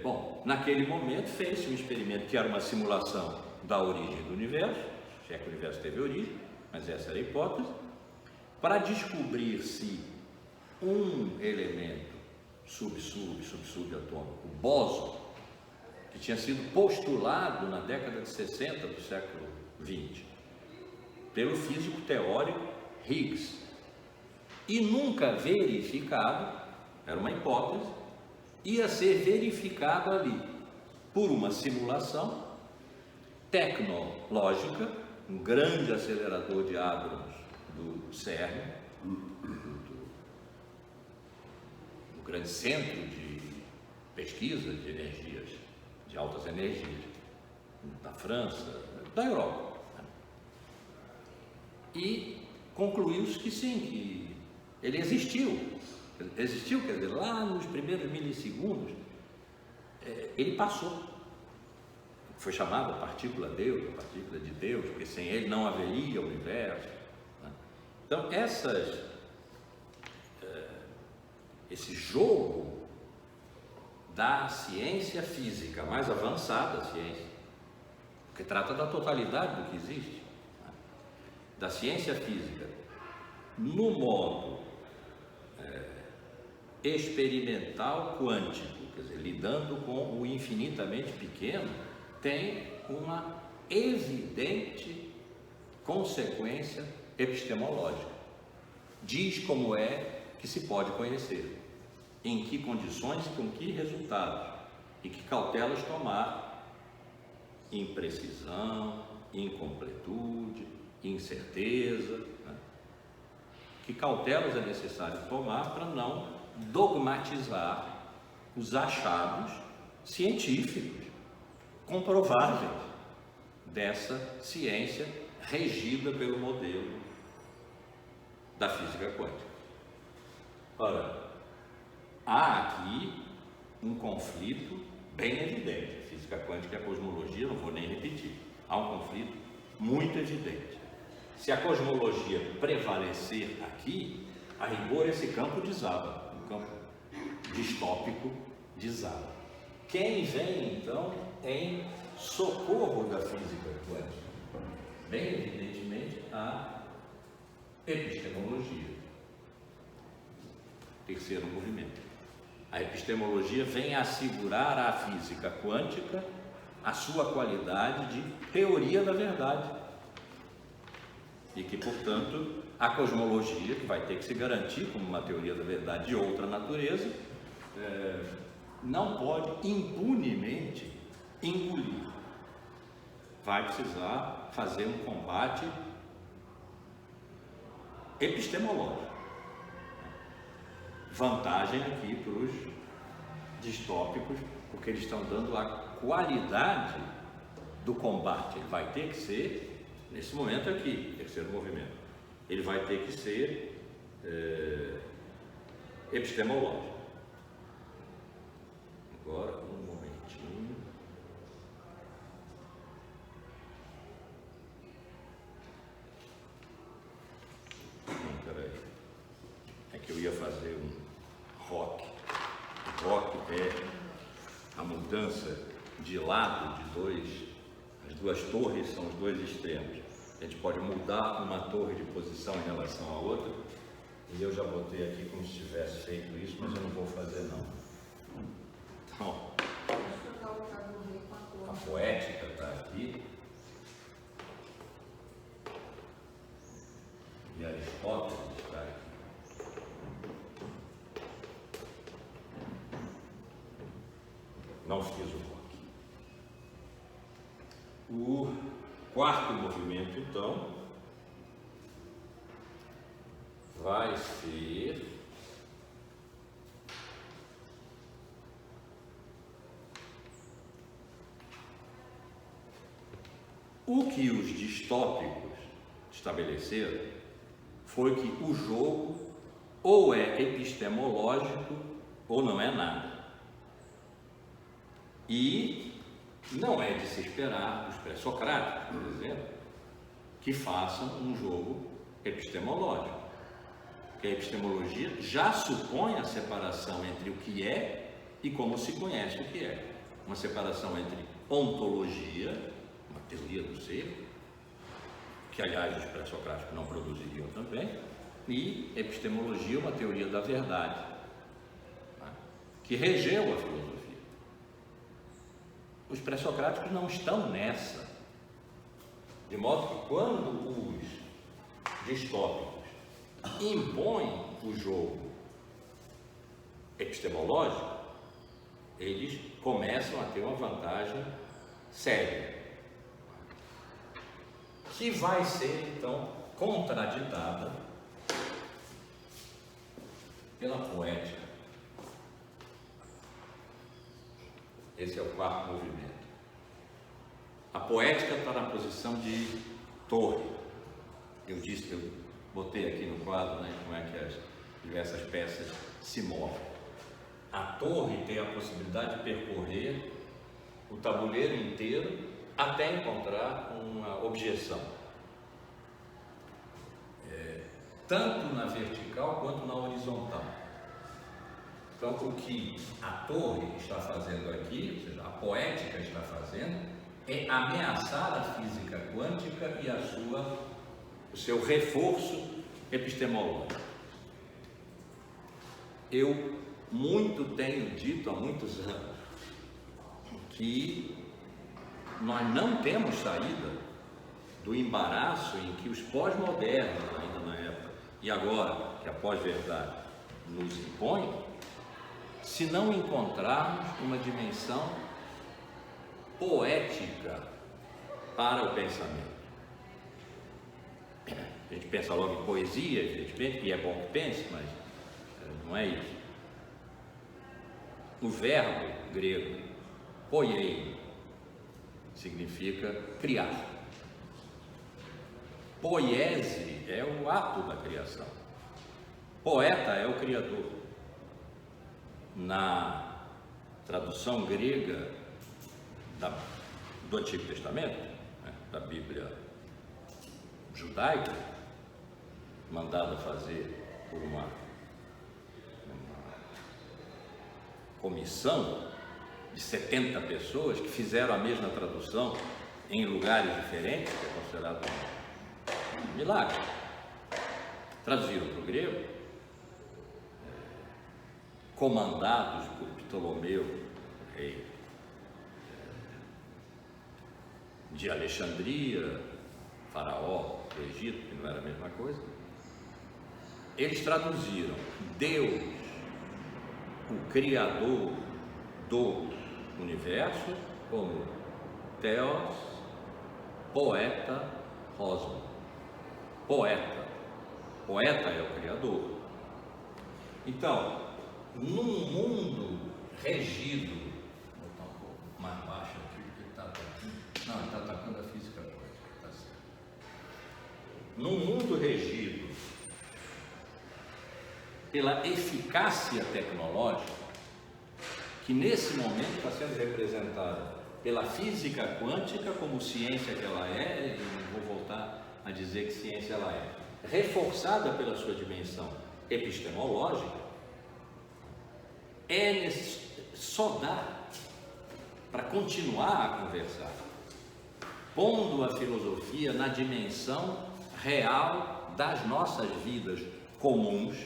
Bom, naquele momento fez-se um experimento que era uma simulação da origem do universo, se é que o universo teve origem, mas essa era a hipótese, para descobrir se um elemento subatômico, o bóson, que tinha sido postulado na década de 60 do século XX, pelo físico teórico Higgs, e nunca verificado, era uma hipótese, ia ser verificado ali por uma simulação tecnológica, um grande acelerador de hadrons do CERN, do grande centro de pesquisa de energias, de altas energias, da França, da Europa. E concluiu-se que sim, que ele existiu, quer dizer, lá nos primeiros milissegundos, ele passou. Foi chamado a partícula Deus, a partícula de Deus, porque sem ele não haveria universo. Né? Então, esse jogo da ciência física, mais avançada ciência, que trata da totalidade do que existe, né? Da ciência física, no modo experimental quântico, quer dizer, lidando com o infinitamente pequeno, tem uma evidente consequência epistemológica. Diz como é que se pode conhecer, em que condições, com que resultados, e que cautelas tomar: imprecisão, incompletude, incerteza, né? Que cautelas é necessário tomar para não dogmatizar os achados científicos comprováveis dessa ciência regida pelo modelo da física quântica. Ora, há aqui um conflito bem evidente. A física quântica e a cosmologia, não vou nem repetir, há um conflito muito evidente. Se a cosmologia prevalecer aqui, a rigor esse campo desaba, o campo distópico desaba. Quem vem então em socorro da física quântica? Bem evidentemente a epistemologia. Terceiro movimento. A epistemologia vem assegurar à física quântica a sua qualidade de teoria da verdade. E que, portanto, a cosmologia, que vai ter que se garantir como uma teoria da verdade de outra natureza, não pode impunemente engolir. Vai precisar fazer um combate epistemológico. Vantagem aqui para os distópicos, porque eles estão dando a qualidade do combate. Ele vai ter que ser, nesse momento aqui, terceiro movimento, ele vai ter que ser epistemológico. Agora, um momentinho. Não, peraí. É que eu ia fazer um rock. O rock é a mudança de lado as duas torres são os dois extremos. A gente pode mudar uma torre de posição em relação à outra, e eu já botei aqui como se tivesse feito isso, mas eu não vou fazer não. Então, a poética está aqui, e Aristóteles está aqui. Não fiz o rock. O quarto movimento, então, vai ser o que os distópicos estabeleceram foi que o jogo ou é epistemológico ou não é nada. E não é de se esperar dos pré-socráticos, por exemplo, que façam um jogo epistemológico. Porque a epistemologia já supõe a separação entre o que é e como se conhece o que é. Uma separação entre ontologia, uma teoria do ser, que aliás os pré-socráticos não produziriam também, e epistemologia, uma teoria da verdade, né, que regeu a filosofia. Os pré-socráticos não estão nessa, de modo que quando os distópicos impõem o jogo epistemológico, eles começam a ter uma vantagem séria, que vai ser então contraditada pela poética. Esse é o quarto movimento. A poética está na posição de torre. Eu botei aqui no quadro, né, como é que as diversas peças se movem. A torre tem a possibilidade de percorrer o tabuleiro inteiro até encontrar uma objeção, tanto na vertical quanto na horizontal. Então, o que a torre está fazendo aqui, ou seja, a poética está fazendo, é ameaçar a física quântica e o seu reforço epistemológico. Eu muito tenho dito há muitos anos que nós não temos saída do embaraço em que os pós-modernos, ainda na época, e agora que a pós-verdade nos impõe, se não encontrarmos uma dimensão poética para o pensamento. A gente pensa logo em poesia, evidentemente, e é bom que pense, mas não é isso. O verbo grego poiei significa criar. Poiese é o ato da criação. Poeta é o criador. Na tradução grega do Antigo Testamento, né, da Bíblia judaica, mandada fazer por uma comissão de 70 pessoas que fizeram a mesma tradução em lugares diferentes, que é considerado um milagre. Traduziram para o grego, comandados por Ptolomeu, rei de Alexandria, faraó do Egito, que não era a mesma coisa. Eles traduziram Deus, o Criador do universo, como Theos, poeta, cosmo. Poeta. Poeta é o Criador. Então, num mundo regido, vou botar um pouco mais baixo aqui, porque ele está atacando. Não, ele está atacando a física quântica, está certo. Num mundo regido pela eficácia tecnológica, que nesse momento está sendo representada pela física quântica como ciência que ela é, e não vou voltar a dizer que ciência ela é, reforçada pela sua dimensão epistemológica, só dá para continuar a conversar, pondo a filosofia na dimensão real das nossas vidas comuns,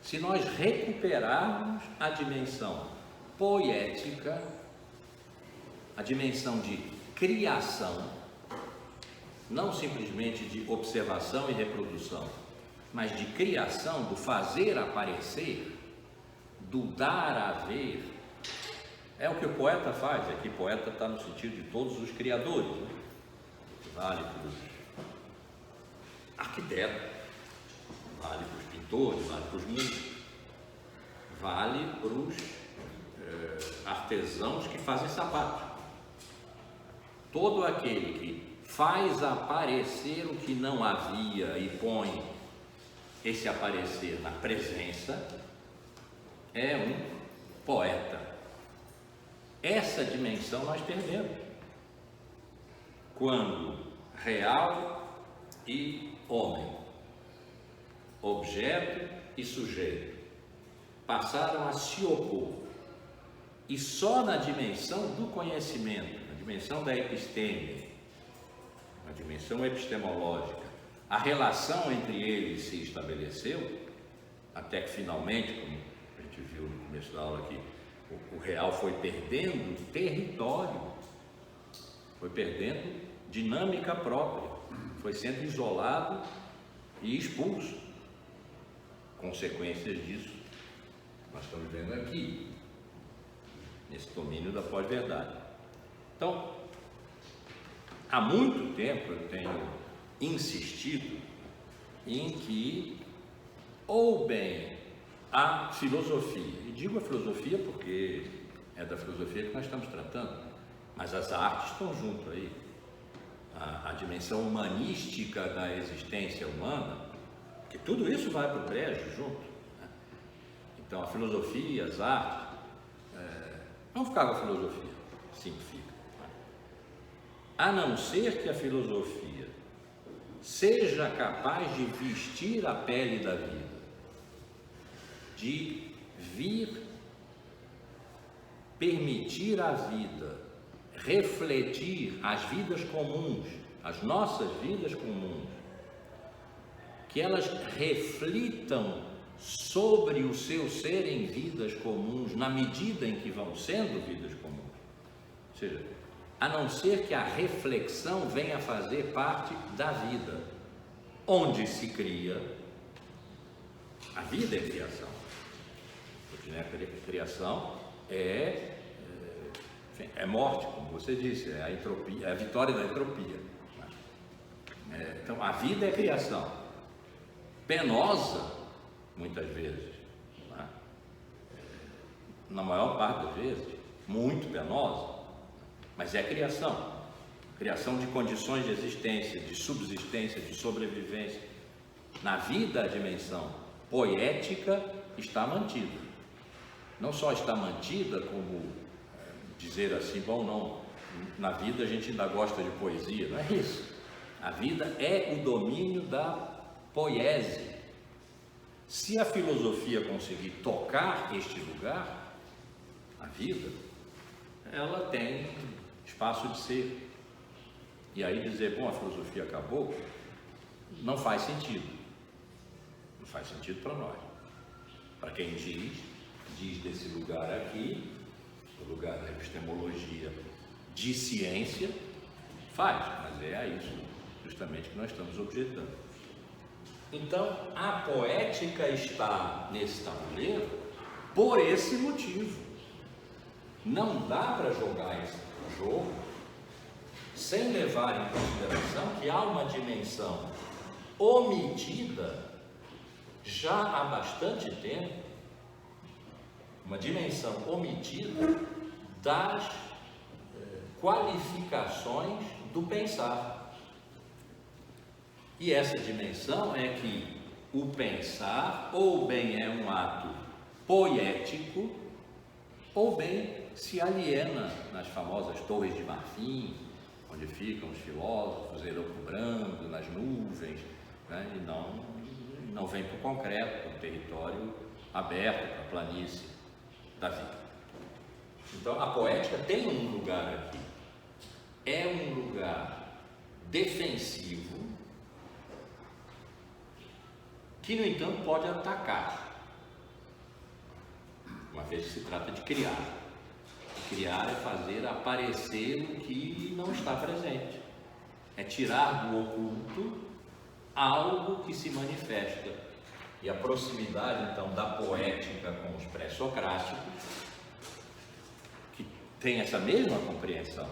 se nós recuperarmos a dimensão poética, a dimensão de criação, não simplesmente de observação e reprodução, mas de criação, do fazer aparecer, do dar a ver. É o que o poeta faz. Aqui poeta está no sentido de todos os criadores, né? Vale para os arquitetos, vale para os pintores, vale para os músicos, vale para os artesãos que fazem sapatos. Todo aquele que faz aparecer o que não havia e põe esse aparecer na presença, é um poeta. Essa dimensão nós perdemos quando real e homem, objeto e sujeito passaram a se opor, e só na dimensão do conhecimento, na dimensão da episteme, na dimensão epistemológica, a relação entre eles se estabeleceu, até que finalmente, como a gente viu no começo da aula aqui, o real foi perdendo território, foi perdendo dinâmica própria, foi sendo isolado e expulso. Consequências disso nós estamos vendo aqui, nesse domínio da pós-verdade. Então, há muito tempo eu tenho insistido em que, ou bem a filosofia, e digo a filosofia porque é da filosofia que nós estamos tratando, mas as artes estão junto aí, a dimensão humanística da existência humana, que tudo isso vai para o brejo junto, né? Então a filosofia, as artes, vamos ficar com a filosofia, simplifica, né? A não ser que a filosofia seja capaz de vestir a pele da vida, de vir permitir à vida refletir as vidas comuns, as nossas vidas comuns, que elas reflitam sobre o seu ser em vidas comuns, na medida em que vão sendo vidas comuns. Ou seja, a não ser que a reflexão venha fazer parte da vida, onde se cria, a vida é criação, porque né, a criação é morte, como você disse, é a entropia, é a vitória da entropia. Então, a vida é criação, penosa, muitas vezes, né? Na maior parte das vezes, muito penosa, mas é criação, criação de condições de existência, de subsistência, de sobrevivência. Na vida, a dimensão poética está mantida, não só está mantida, como dizer assim, bom, não, na vida a gente ainda gosta de poesia, não é isso. A vida é o domínio da poese. Se a filosofia conseguir tocar este lugar, a vida, ela tem espaço de ser. E aí dizer, bom, a filosofia acabou, não faz sentido. Não faz sentido para nós. Para quem diz desse lugar aqui, o lugar da epistemologia de ciência, faz, mas é a isso justamente que nós estamos objetando. Então, a poética está nesse tabuleiro por esse motivo. Não dá para jogar esse jogo sem levar em consideração que há uma dimensão omitida já há bastante tempo, uma dimensão omitida das qualificações do pensar. E essa dimensão é que o pensar ou bem é um ato poético, ou bem se aliena nas famosas torres de marfim, onde ficam os filósofos elucubrando nas nuvens, né? E não vem para o concreto, para o território aberto, para a planície da vida. Então a poética tem um lugar aqui, é um lugar defensivo, que no entanto pode atacar, uma vez que se trata de criar. Criar é fazer aparecer o que não está presente, é tirar do oculto algo que se manifesta. E a proximidade então da poética com os pré-socráticos, que tem essa mesma compreensão,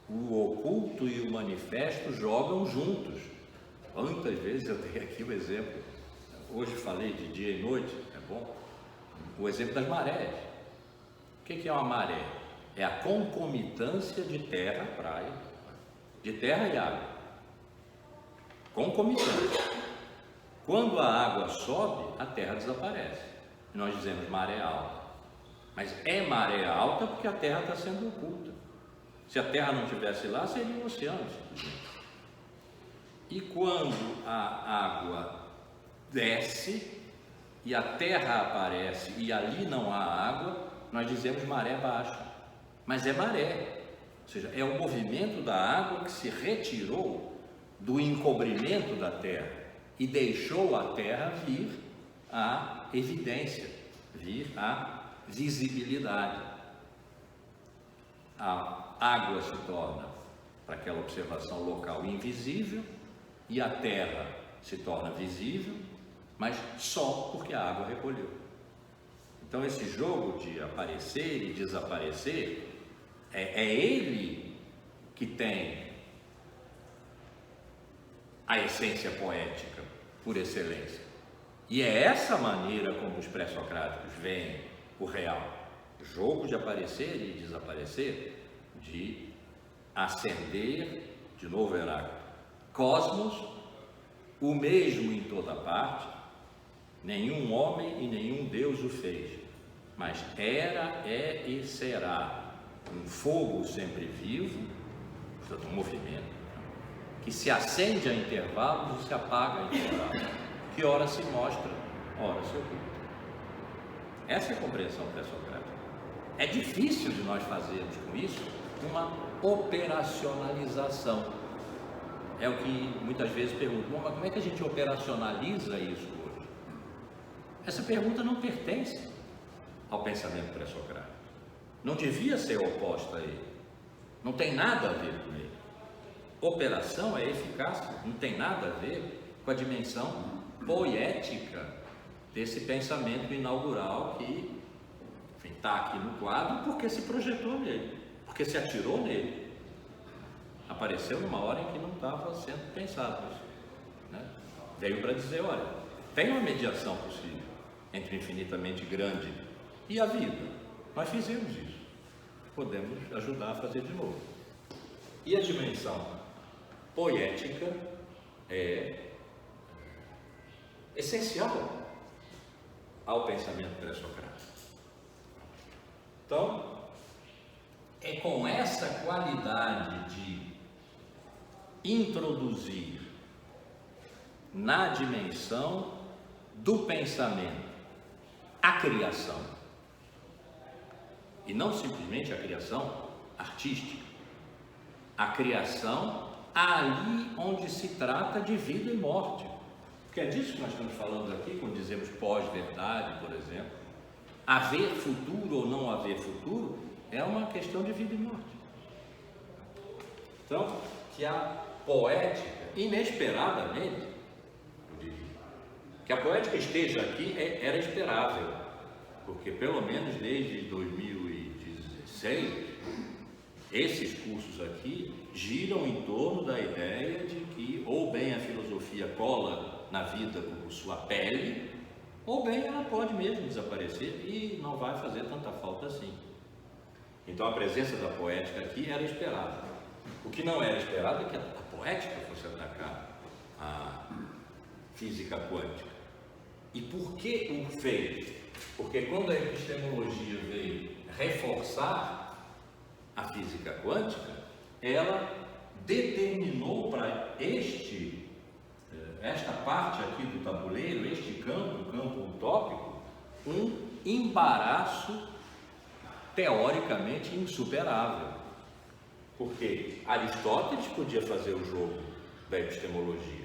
o oculto e o manifesto jogam juntos. Quantas vezes eu tenho aqui o exemplo, hoje falei de dia e noite, é bom, o exemplo das marés. O que é uma maré? É a concomitância de terra, praia, de terra e água. Concomitância. Quando a água sobe, a terra desaparece. Nós dizemos maré alta. Mas é maré alta porque a terra está sendo oculta. Se a terra não estivesse lá, seria um oceano. E quando a água desce e a terra aparece e ali não há água, nós dizemos maré baixa. Mas é maré, ou seja, é o movimento da água que se retirou do encobrimento da terra e deixou a terra vir à evidência, vir à visibilidade. A água se torna, para aquela observação local, invisível, e a terra se torna visível, mas só porque a água recolheu. Então esse jogo de aparecer e desaparecer, é ele que tem a essência poética por excelência. E é essa maneira como os pré-socráticos veem o real. Jogo de aparecer e desaparecer, de ascender, de novo Heráclito, cosmos, o mesmo em toda parte, nenhum homem e nenhum Deus o fez, mas era, é e será um fogo sempre vivo, portanto um movimento, que se acende a intervalos e se apaga a intervalos, que ora se mostra, ora se oculta. Essa é a compreensão pré-socrática. É difícil de nós fazermos com isso uma operacionalização. É o que muitas vezes perguntam, mas como é que a gente operacionaliza isso hoje? Essa pergunta não pertence ao pensamento pré-socrático. Não devia ser oposta a ele. Não tem nada a ver com ele. Operação é eficácia, não tem nada a ver com a dimensão poética desse pensamento inaugural que está aqui no quadro porque se projetou nele, porque se atirou nele. Apareceu numa hora em que não estava sendo pensado isso, né? Veio para dizer, olha, tem uma mediação possível entre o infinitamente grande e a vida. Nós fizemos isso. Podemos ajudar a fazer de novo. E a dimensão poética é essencial ao pensamento pré-socrático. Então, é com essa qualidade de introduzir na dimensão do pensamento a criação, e não simplesmente a criação artística, a criação ali onde se trata de vida e morte, porque é disso que nós estamos falando aqui quando dizemos pós-verdade, por exemplo. Haver futuro ou não haver futuro é uma questão de vida e morte. Então, que a poética, inesperadamente, eu diria, que a poética esteja aqui era esperável, porque pelo menos desde 2016, esses cursos aqui giram em torno da ideia de que ou bem a filosofia cola na vida como sua pele, ou bem ela pode mesmo desaparecer e não vai fazer tanta falta assim. Então a presença da poética aqui era esperada. O que não era esperado é que a poética fosse atacar a física quântica. E por que o fez? Porque quando a epistemologia veio reforçar a física quântica, ela determinou para esta parte aqui do tabuleiro, este campo, o campo utópico, um embaraço teoricamente insuperável. Porque Aristóteles podia fazer o jogo da epistemologia.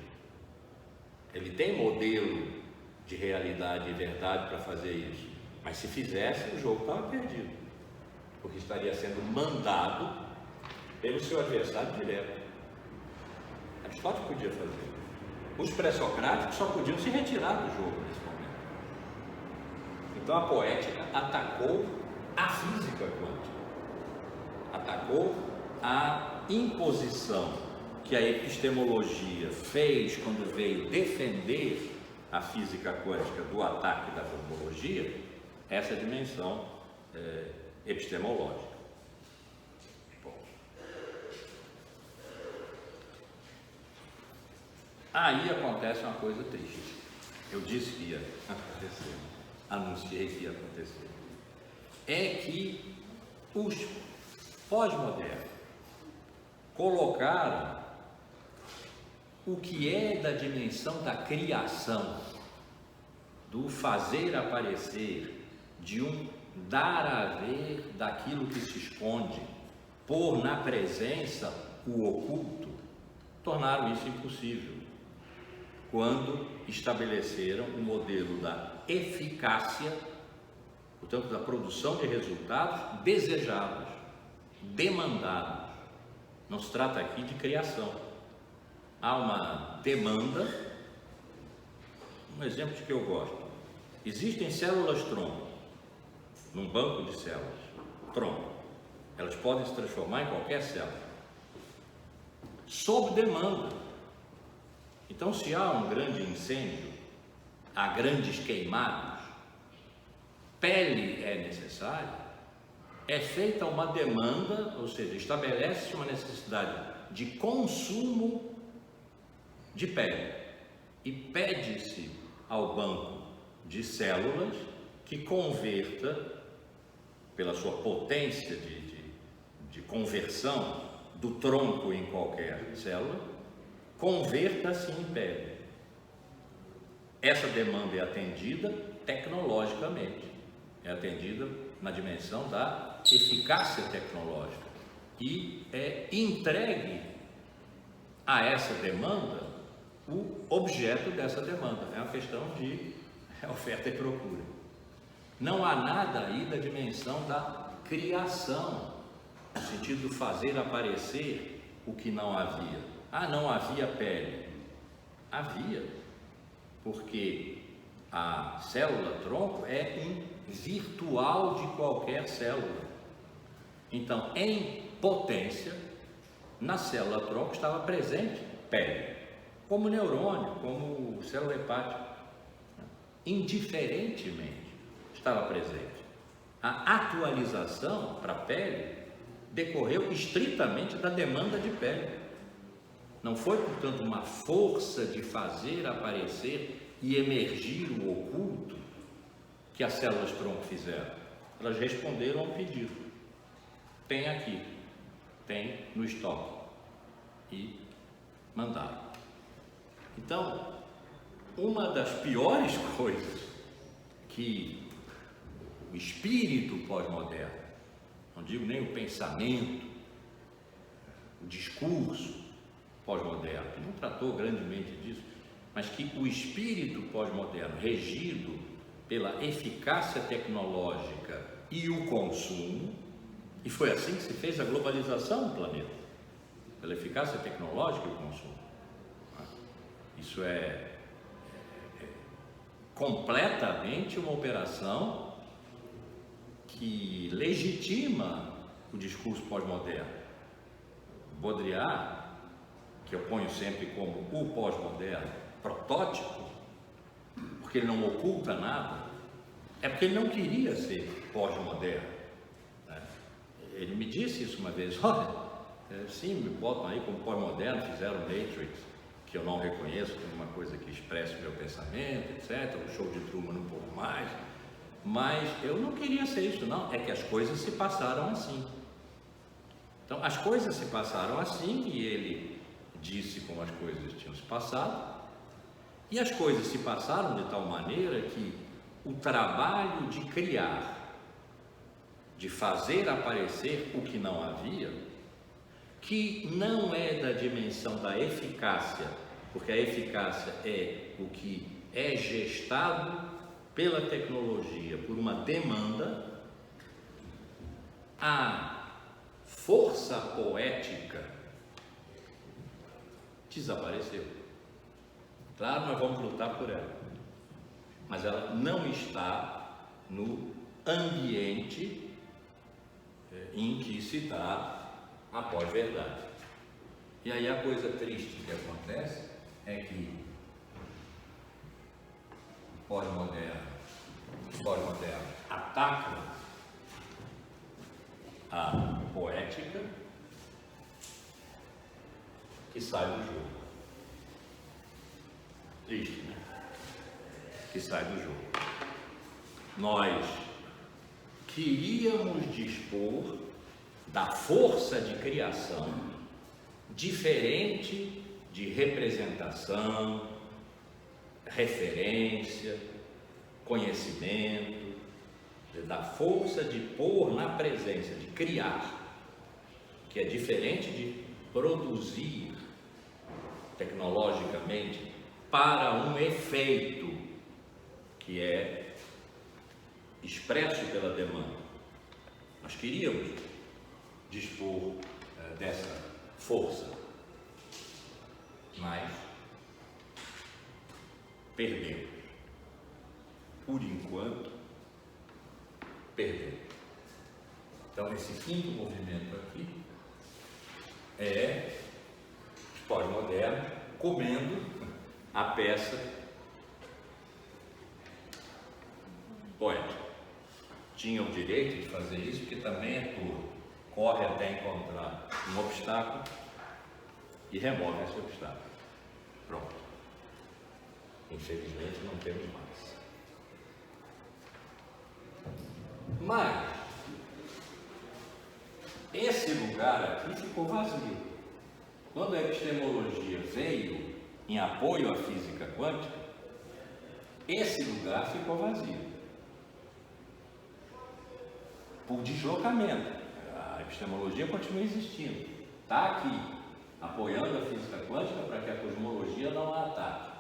Ele tem modelo de realidade e verdade para fazer isso. Mas se fizesse, o jogo estava perdido. Porque estaria sendo mandado pelo seu adversário direto. Aristóteles podia fazer. Os pré-socráticos só podiam se retirar do jogo nesse momento. Então a poética atacou a física quântica, atacou a imposição que a epistemologia fez quando veio defender a física quântica do ataque da cosmologia, essa dimensão epistemológica. Aí acontece uma coisa triste. Eu disse que ia acontecer, anunciei que ia acontecer. É que os pós-modernos colocaram o que é da dimensão da criação, do fazer aparecer, de um dar a ver daquilo que se esconde, pôr na presença o oculto, tornaram isso impossível, quando estabeleceram o modelo da eficácia, portanto, da produção de resultados desejados, demandados. Não se trata aqui de criação. Há uma demanda. Um exemplo de que eu gosto: existem células tronco num banco de células tronco. Elas podem se transformar em qualquer célula, sob demanda. Então, se há um grande incêndio, há grandes queimados, pele é necessária, é feita uma demanda, ou seja, estabelece uma necessidade de consumo de pele e pede-se ao banco de células que converta, pela sua potência de conversão do tronco em qualquer célula, converta-se em pele. Essa demanda é atendida tecnologicamente, é atendida na dimensão da eficácia tecnológica e é entregue a essa demanda o objeto dessa demanda. É uma questão de oferta e procura. Não há nada aí da dimensão da criação, no sentido de fazer aparecer o que não havia. Ah, não havia pele. Havia, porque a célula-tronco é um virtual de qualquer célula. Então, em potência, na célula-tronco estava presente pele, como neurônio, como célula hepática. Indiferentemente estava presente. A atualização para a pele decorreu estritamente da demanda de pele. Não foi, portanto, uma força de fazer aparecer e emergir o oculto que as células tronco fizeram. Elas responderam ao pedido. Tem aqui, tem no estoque. E mandaram. Então, uma das piores coisas que o espírito pós-moderno, não digo nem o pensamento, o discurso pós-moderno, que não tratou grandemente disso, mas que o espírito pós-moderno, regido pela eficácia tecnológica e o consumo, e foi assim que se fez a globalização do planeta, pela eficácia tecnológica e o consumo. Isso é completamente uma operação que legitima o discurso pós-moderno. Baudrillard, que eu ponho sempre como o pós-moderno protótipo, porque ele não oculta nada, é porque ele não queria ser pós-moderno, né? Ele me disse isso uma vez: olha, sim, me botam aí como pós-moderno, fizeram Matrix, que eu não reconheço como uma coisa que expressa o meu pensamento, etc. O show de Truman um pouco mais, mas eu não queria ser isso, não. É que as coisas se passaram assim. Então, as coisas se passaram assim e ele disse como as coisas tinham se passado, e as coisas se passaram de tal maneira que o trabalho de criar, de fazer aparecer o que não havia, que não é da dimensão da eficácia, porque a eficácia é o que é gestado pela tecnologia, por uma demanda, a força poética desapareceu. Claro, nós vamos lutar por ela, mas ela não está no ambiente em que se dá a pós-verdade. E aí a coisa triste que acontece é que o pós-moderno ataca a poética que sai do jogo. Triste, né? Que sai do jogo. Nós queríamos dispor da força de criação diferente de representação, referência, conhecimento, da força de pôr na presença, de criar, que é diferente de produzir tecnologicamente para um efeito que é expresso pela demanda. Nós queríamos dispor dessa força, mas perdemos. Por enquanto, perdemos. Então, esse quinto movimento aqui é os pós-modernos comendo a peça poética. Tinha o direito de fazer isso, porque também é turno. Corre até encontrar um obstáculo e remove esse obstáculo. Pronto. Infelizmente não temos mais. Mas esse lugar aqui ficou vazio. Quando a epistemologia veio em apoio à física quântica, esse lugar ficou vazio. Por deslocamento. A epistemologia continua existindo. Está aqui, apoiando a física quântica para que a cosmologia não a ataque.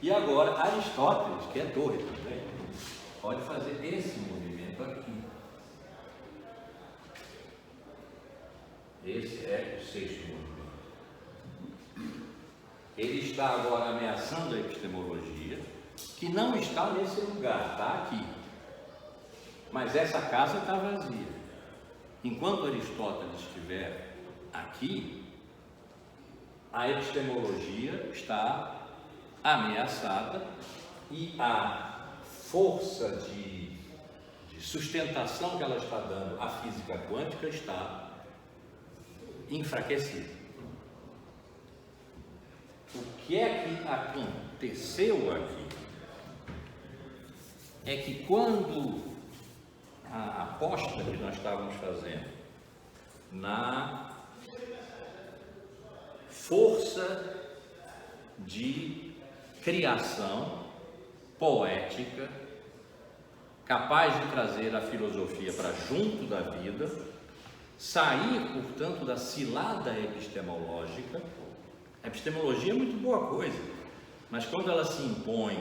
E agora Aristóteles, que é doido também, pode fazer esse movimento aqui. Esse é o sexto movimento. Ele está agora ameaçando a epistemologia, que não está nesse lugar, está aqui. Mas essa casa está vazia. Enquanto Aristóteles estiver aqui, a epistemologia está ameaçada e a força de sustentação que ela está dando à física quântica está enfraquecida. O que é que aconteceu aqui? É que quando a aposta que nós estávamos fazendo na força de criação poética, capaz de trazer a filosofia para junto da vida, sair, portanto, da cilada epistemológica. A epistemologia é muito boa coisa, mas quando ela se impõe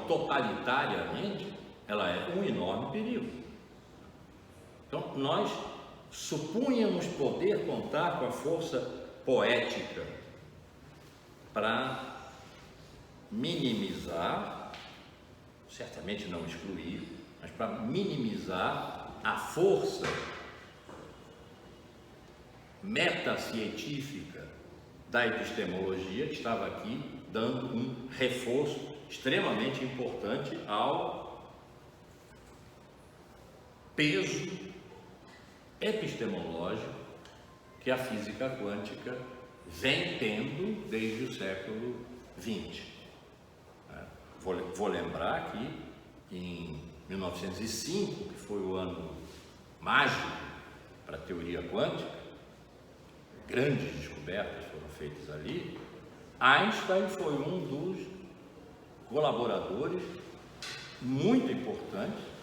totalitariamente, ela é um enorme perigo. Então, nós supunhamos poder contar com a força poética para minimizar, certamente não excluir, mas para minimizar a força metacientífica da epistemologia, que estava aqui dando um reforço extremamente importante ao peso epistemológico que a física quântica vem tendo desde o século XX. Vou lembrar que em 1905, que foi o ano mágico para a teoria quântica, grandes descobertas foram feitas ali. Einstein foi um dos colaboradores muito importantes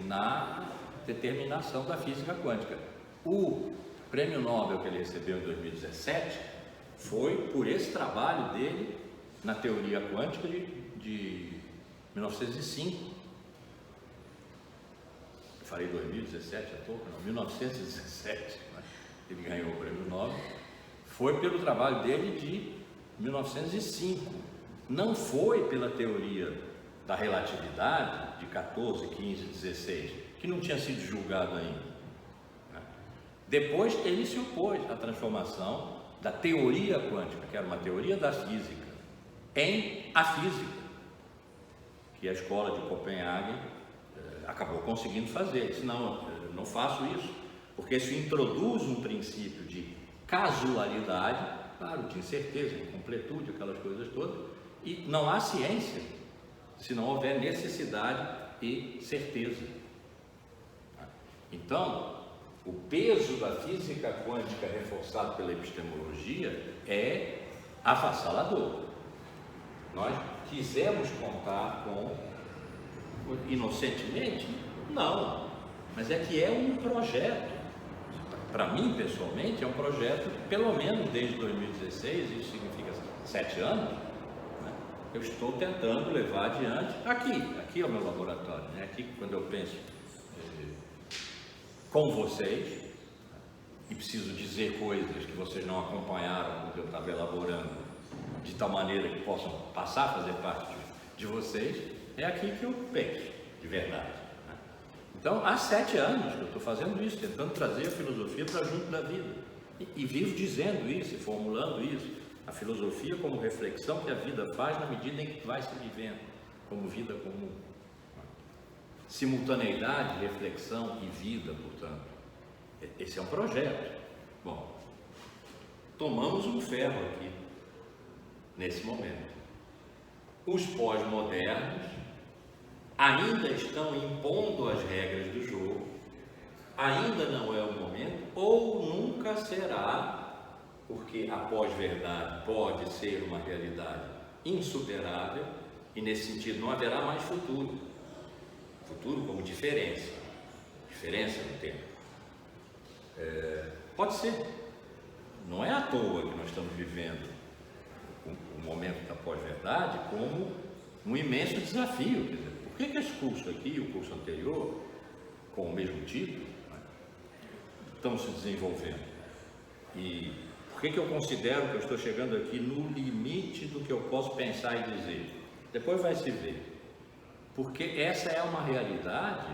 na determinação da física quântica. O prêmio Nobel que ele recebeu em 2017 foi por esse trabalho dele na teoria quântica de 1905. Eu falei 2017 à toa, não, 1917, né? Ele ganhou o prêmio Nobel. Foi pelo trabalho dele de 1905. Não foi pela teoria da relatividade de 14, 15, 16, que não tinha sido julgado ainda. Depois ele se opôs à transformação da teoria quântica, que era uma teoria da física, em a física, que a escola de Copenhague acabou conseguindo fazer. Ele disse, não, eu não faço isso, porque isso introduz um princípio de casualidade. claro, de incerteza, de incompletude, aquelas coisas todas, e não há ciência se não houver necessidade e certeza. Então, o peso da física quântica reforçado pela epistemologia é avassalador. Nós quisemos contar com, inocentemente? Não, mas é que é um projeto. Para mim, pessoalmente, é um projeto que, pelo menos desde 2016, isso significa 7 anos, né? Eu estou tentando levar adiante aqui é o meu laboratório, né? Aqui, quando eu penso com vocês, e preciso dizer coisas que vocês não acompanharam quando eu estava elaborando, de tal maneira que possam passar a fazer parte de vocês, é aqui que eu penso, de verdade. Né? Então, há 7 anos que eu estou fazendo isso, tentando trazer a filosofia para junto da vida. E vivo dizendo isso, e formulando isso. A filosofia como reflexão que a vida faz na medida em que vai se vivendo, como vida comum. Simultaneidade, reflexão e vida, portanto. Esse é um projeto. Bom, tomamos um ferro aqui, nesse momento. Os pós-modernos ainda estão impondo as regras do jogo, ainda não é o momento, ou nunca será, porque a pós-verdade pode ser uma realidade insuperável, e nesse sentido não haverá mais futuro. Futuro como diferença no tempo. Pode ser, não é à toa que nós estamos vivendo o momento da pós-verdade como um imenso desafio. Quer dizer, por que esse curso aqui e o curso anterior, com o mesmo título, né, estão se desenvolvendo? E por que eu considero que eu estou chegando aqui no limite do que eu posso pensar e dizer? Depois vai se ver. Porque essa é uma realidade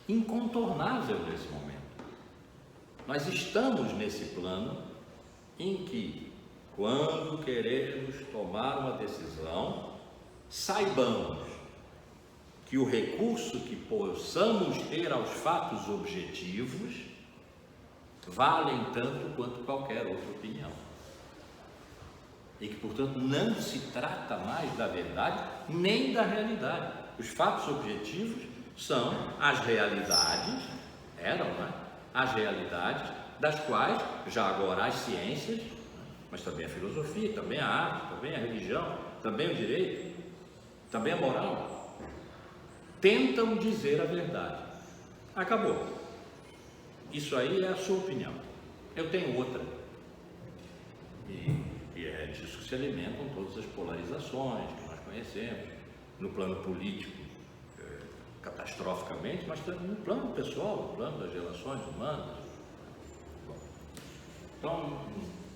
incontornável nesse momento. Nós estamos nesse plano em que, quando queremos tomar uma decisão, saibamos que o recurso que possamos ter aos fatos objetivos valem tanto quanto qualquer outra opinião. E que, portanto, não se trata mais da verdade nem da realidade. Os fatos objetivos são as realidades, as realidades das quais, já agora as ciências, mas também a filosofia, também a arte, também a religião, também o direito, também a moral, tentam dizer a verdade. Acabou. Isso aí é a sua opinião. Eu tenho outra. E é disso que se alimentam todas as polarizações que nós conhecemos, no plano político, catastroficamente, mas também no plano pessoal, no plano das relações humanas. Bom, então,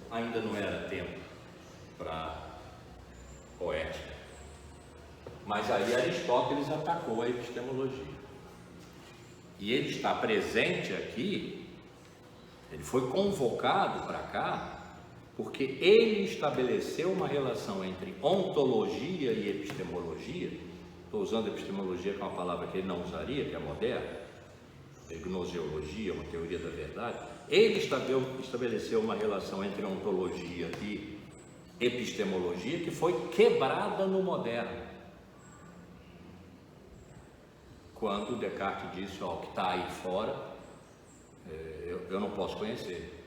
ainda não era tempo para poética. Mas aí Aristóteles atacou a epistemologia. E ele está presente aqui, ele foi convocado para cá, porque ele estabeleceu uma relação entre ontologia e epistemologia. Estou usando epistemologia, que é uma palavra que ele não usaria, que é moderna, gnoseologia, uma teoria da verdade. Ele estabeleceu uma relação entre ontologia e epistemologia que foi quebrada no moderno. Quando Descartes disse, o que está aí fora, eu não posso conhecer,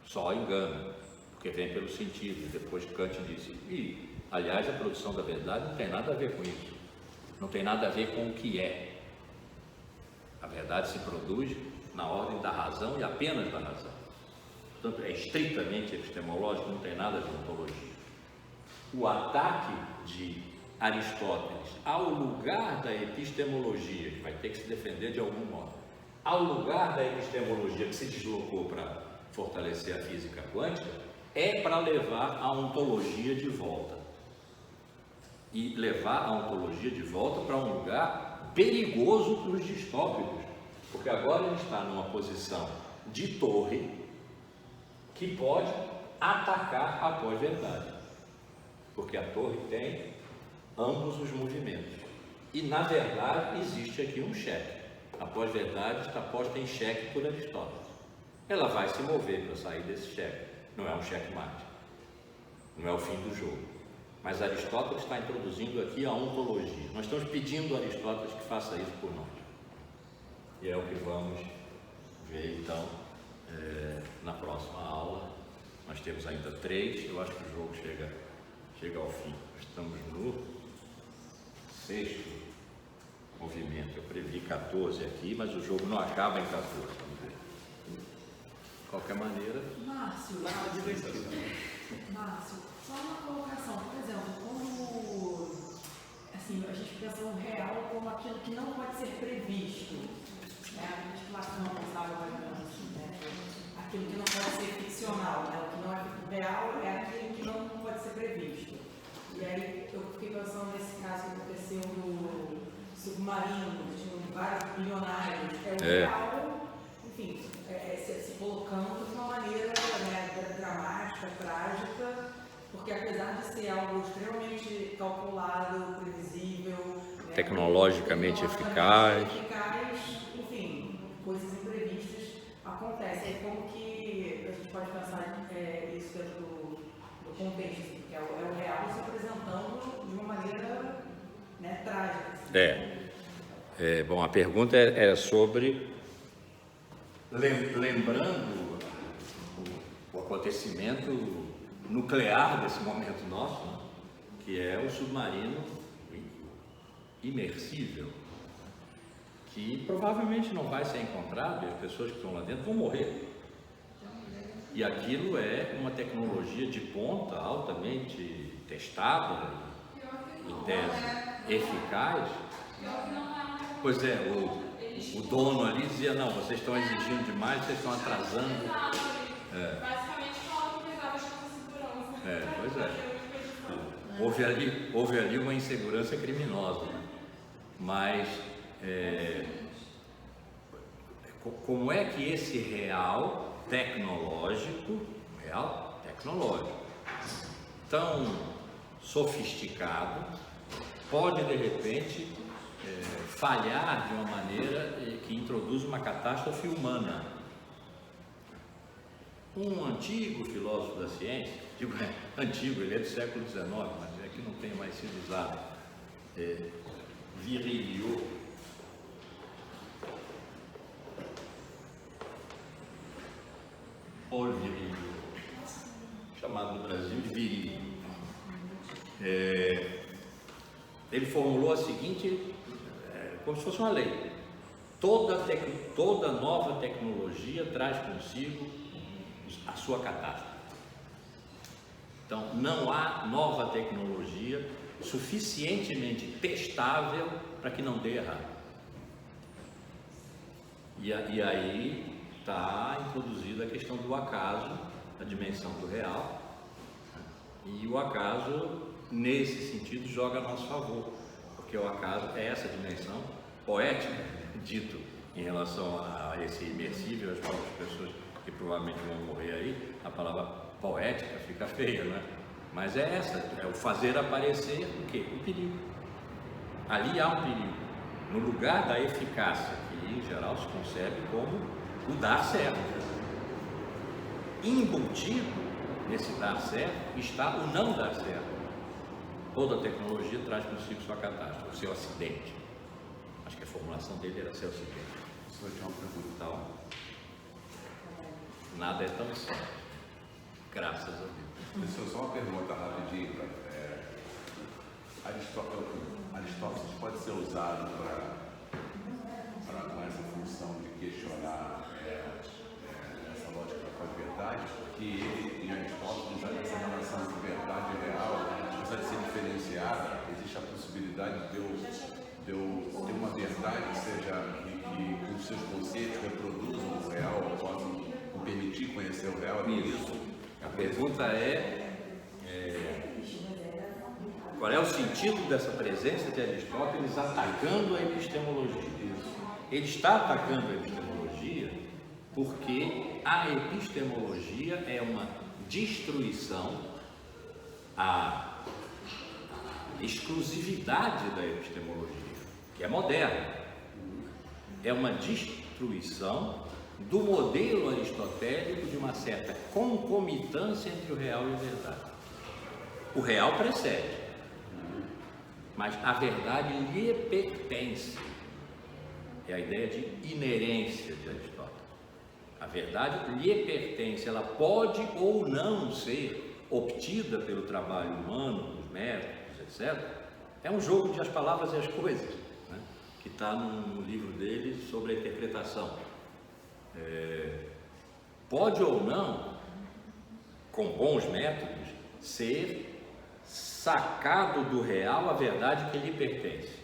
só engano, porque vem pelo sentido. Depois Kant disse, aliás, a produção da verdade não tem nada a ver com isso, não tem nada a ver com o que é. A verdade se produz na ordem da razão e apenas da razão. Portanto, é estritamente epistemológico, não tem nada de ontologia. O ataque de Aristóteles ao lugar da epistemologia, que vai ter que se defender de algum modo, ao lugar da epistemologia que se deslocou para fortalecer a física quântica, é para levar a ontologia de volta. E levar a ontologia de volta para um lugar perigoso para os distópicos, porque agora ele está numa posição de torre que pode atacar a pós-verdade, porque a torre tem ambos os movimentos. E, na verdade, existe aqui um cheque. A pós-verdade está posta em xeque por Aristóteles. ela vai se mover para sair desse cheque. Não é um checkmate, não é o fim do jogo. Mas Aristóteles está introduzindo aqui a ontologia. Nós estamos pedindo a Aristóteles que faça isso por nós. E é o que vamos ver então na próxima aula. Nós temos ainda 3, eu acho que o jogo chega ao fim. Estamos no 6º movimento. Eu previ 14 aqui, mas o jogo não acaba em 14. Vamos ver. De qualquer maneira. Márcio, só uma colocação. Por exemplo, como assim, a gente pensa no real como aquilo que não pode ser previsto. Né? A gente Platão pensava mais ou menos assim, né? Aquilo que não pode ser ficcional, né? O que não é real é aquilo que não pode ser previsto. E aí eu fiquei pensando nesse caso que aconteceu no submarino, tinham vários bilionários, o real, enfim, se colocando de uma maneira, né, dramática, trágica, porque apesar de ser algo extremamente calculado, previsível, né, tecnologicamente eficaz, enfim, coisas imprevistas acontecem. E como que a gente pode pensar isso dentro do contexto, assim, porque é o real se apresentando de uma maneira, né, trágica. Assim. Bom, a pergunta é sobre, lembrando o acontecimento nuclear desse momento nosso, né, que é o submarino imersível, que provavelmente não vai ser encontrado e as pessoas que estão lá dentro vão morrer. E aquilo é uma tecnologia de ponta, altamente testada, em tese eficaz. Pois é, o dono ali dizia, não, vocês estão exigindo demais, vocês estão atrasando. Basicamente falava que precisava de segurança. Pois é. Houve ali uma insegurança criminosa, né? Mas como é que esse real tecnológico, tão sofisticado, pode de repente falhar de uma maneira que introduz uma catástrofe humana? Um antigo filósofo da ciência, digo antigo, ele é do século XIX, mas aqui não tem mais sido usado, Virilio, Paul Virilio, chamado no Brasil de Virilio. Ele formulou a seguinte, como se fosse uma lei: toda nova tecnologia traz consigo a sua catástrofe. Então, não há nova tecnologia suficientemente testável para que não dê errado. E aí está introduzida a questão do acaso, a dimensão do real, e o acaso, nesse sentido, joga a nosso favor, porque o acaso é essa dimensão poética, dito em relação a esse imersível, as próprias pessoas que provavelmente vão morrer aí, a palavra poética fica feia, né? Mas é essa, é o fazer aparecer o quê? O perigo. Ali há um perigo, no lugar da eficácia, que em geral se concebe como o dar certo. Embutido nesse dar certo está o não dar certo. Toda tecnologia traz consigo sua catástrofe, o seu acidente. Acho que a formulação dele era seu acidente. Só tinha uma pergunta. Então, nada é tão certo, graças a Deus. Professor, só uma pergunta rapidinho. Aristóteles pode ser usado com essa função de questionar essa lógica da pós-verdade, porque ele, em Aristóteles, essa relação de verdade e real, apesar de ser diferenciada, existe a possibilidade de eu ter uma verdade que seja que os seus conceitos reproduzam o real, ou possam me permitir conhecer o real. Isso. A pergunta qual é o sentido dessa presença de Aristóteles atacando a epistemologia? Ele está atacando a epistemologia porque a epistemologia é uma destruição, a exclusividade da epistemologia, que é moderna, é uma destruição do modelo aristotélico de uma certa concomitância entre o real e a verdade. O real precede, mas a verdade lhe pertence. É a ideia de inerência de Aristóteles. A verdade lhe pertence, ela pode ou não ser obtida pelo trabalho humano, dos métodos, etc. É um jogo de as palavras e as coisas, né? Que está no livro dele sobre a interpretação. Pode ou não, com bons métodos, ser sacado do real a verdade que lhe pertence.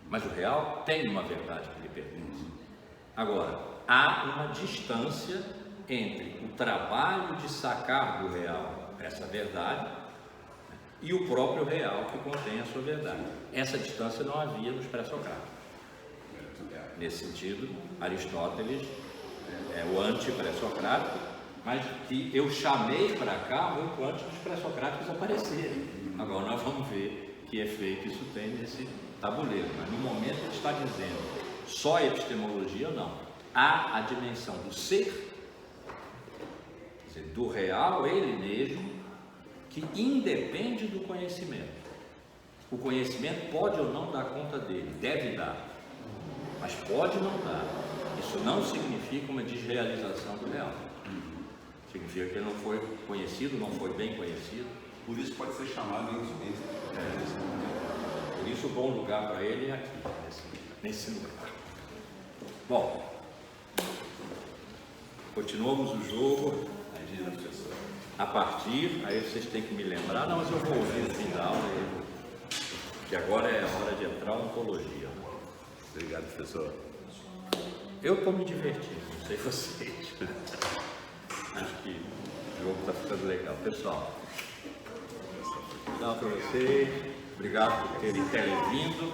Mas o real tem uma verdade que lhe pertence. Agora, há uma distância entre o trabalho de sacar do real essa verdade e o próprio real que contém a sua verdade. Essa distância não havia nos pré-socráticos. Nesse sentido, Aristóteles é o anti-pré-socrático, mas que eu chamei para cá muito antes dos pré-socráticos aparecerem. Agora nós vamos ver que efeito isso tem nesse tabuleiro, mas no momento ele está dizendo só epistemologia não. Há a dimensão do ser, quer dizer, do real, ele mesmo, que independe do conhecimento. O conhecimento pode ou não dar conta dele, deve dar, mas pode não dar. Isso não significa uma desrealização do real. Significa que ele não foi conhecido, não foi bem conhecido. Por isso pode ser chamado em Por isso o bom lugar para ele é aqui, nesse lugar. Bom, continuamos o jogo. A partir, aí vocês têm que me lembrar, não, mas eu vou ouvir no fim da aula, que agora é a hora de entrar a ontologia. Obrigado, professor. Eu estou me divertindo, não sei vocês. Acho que o jogo está ficando legal. Pessoal, tchau para vocês. Obrigado por terem televindo.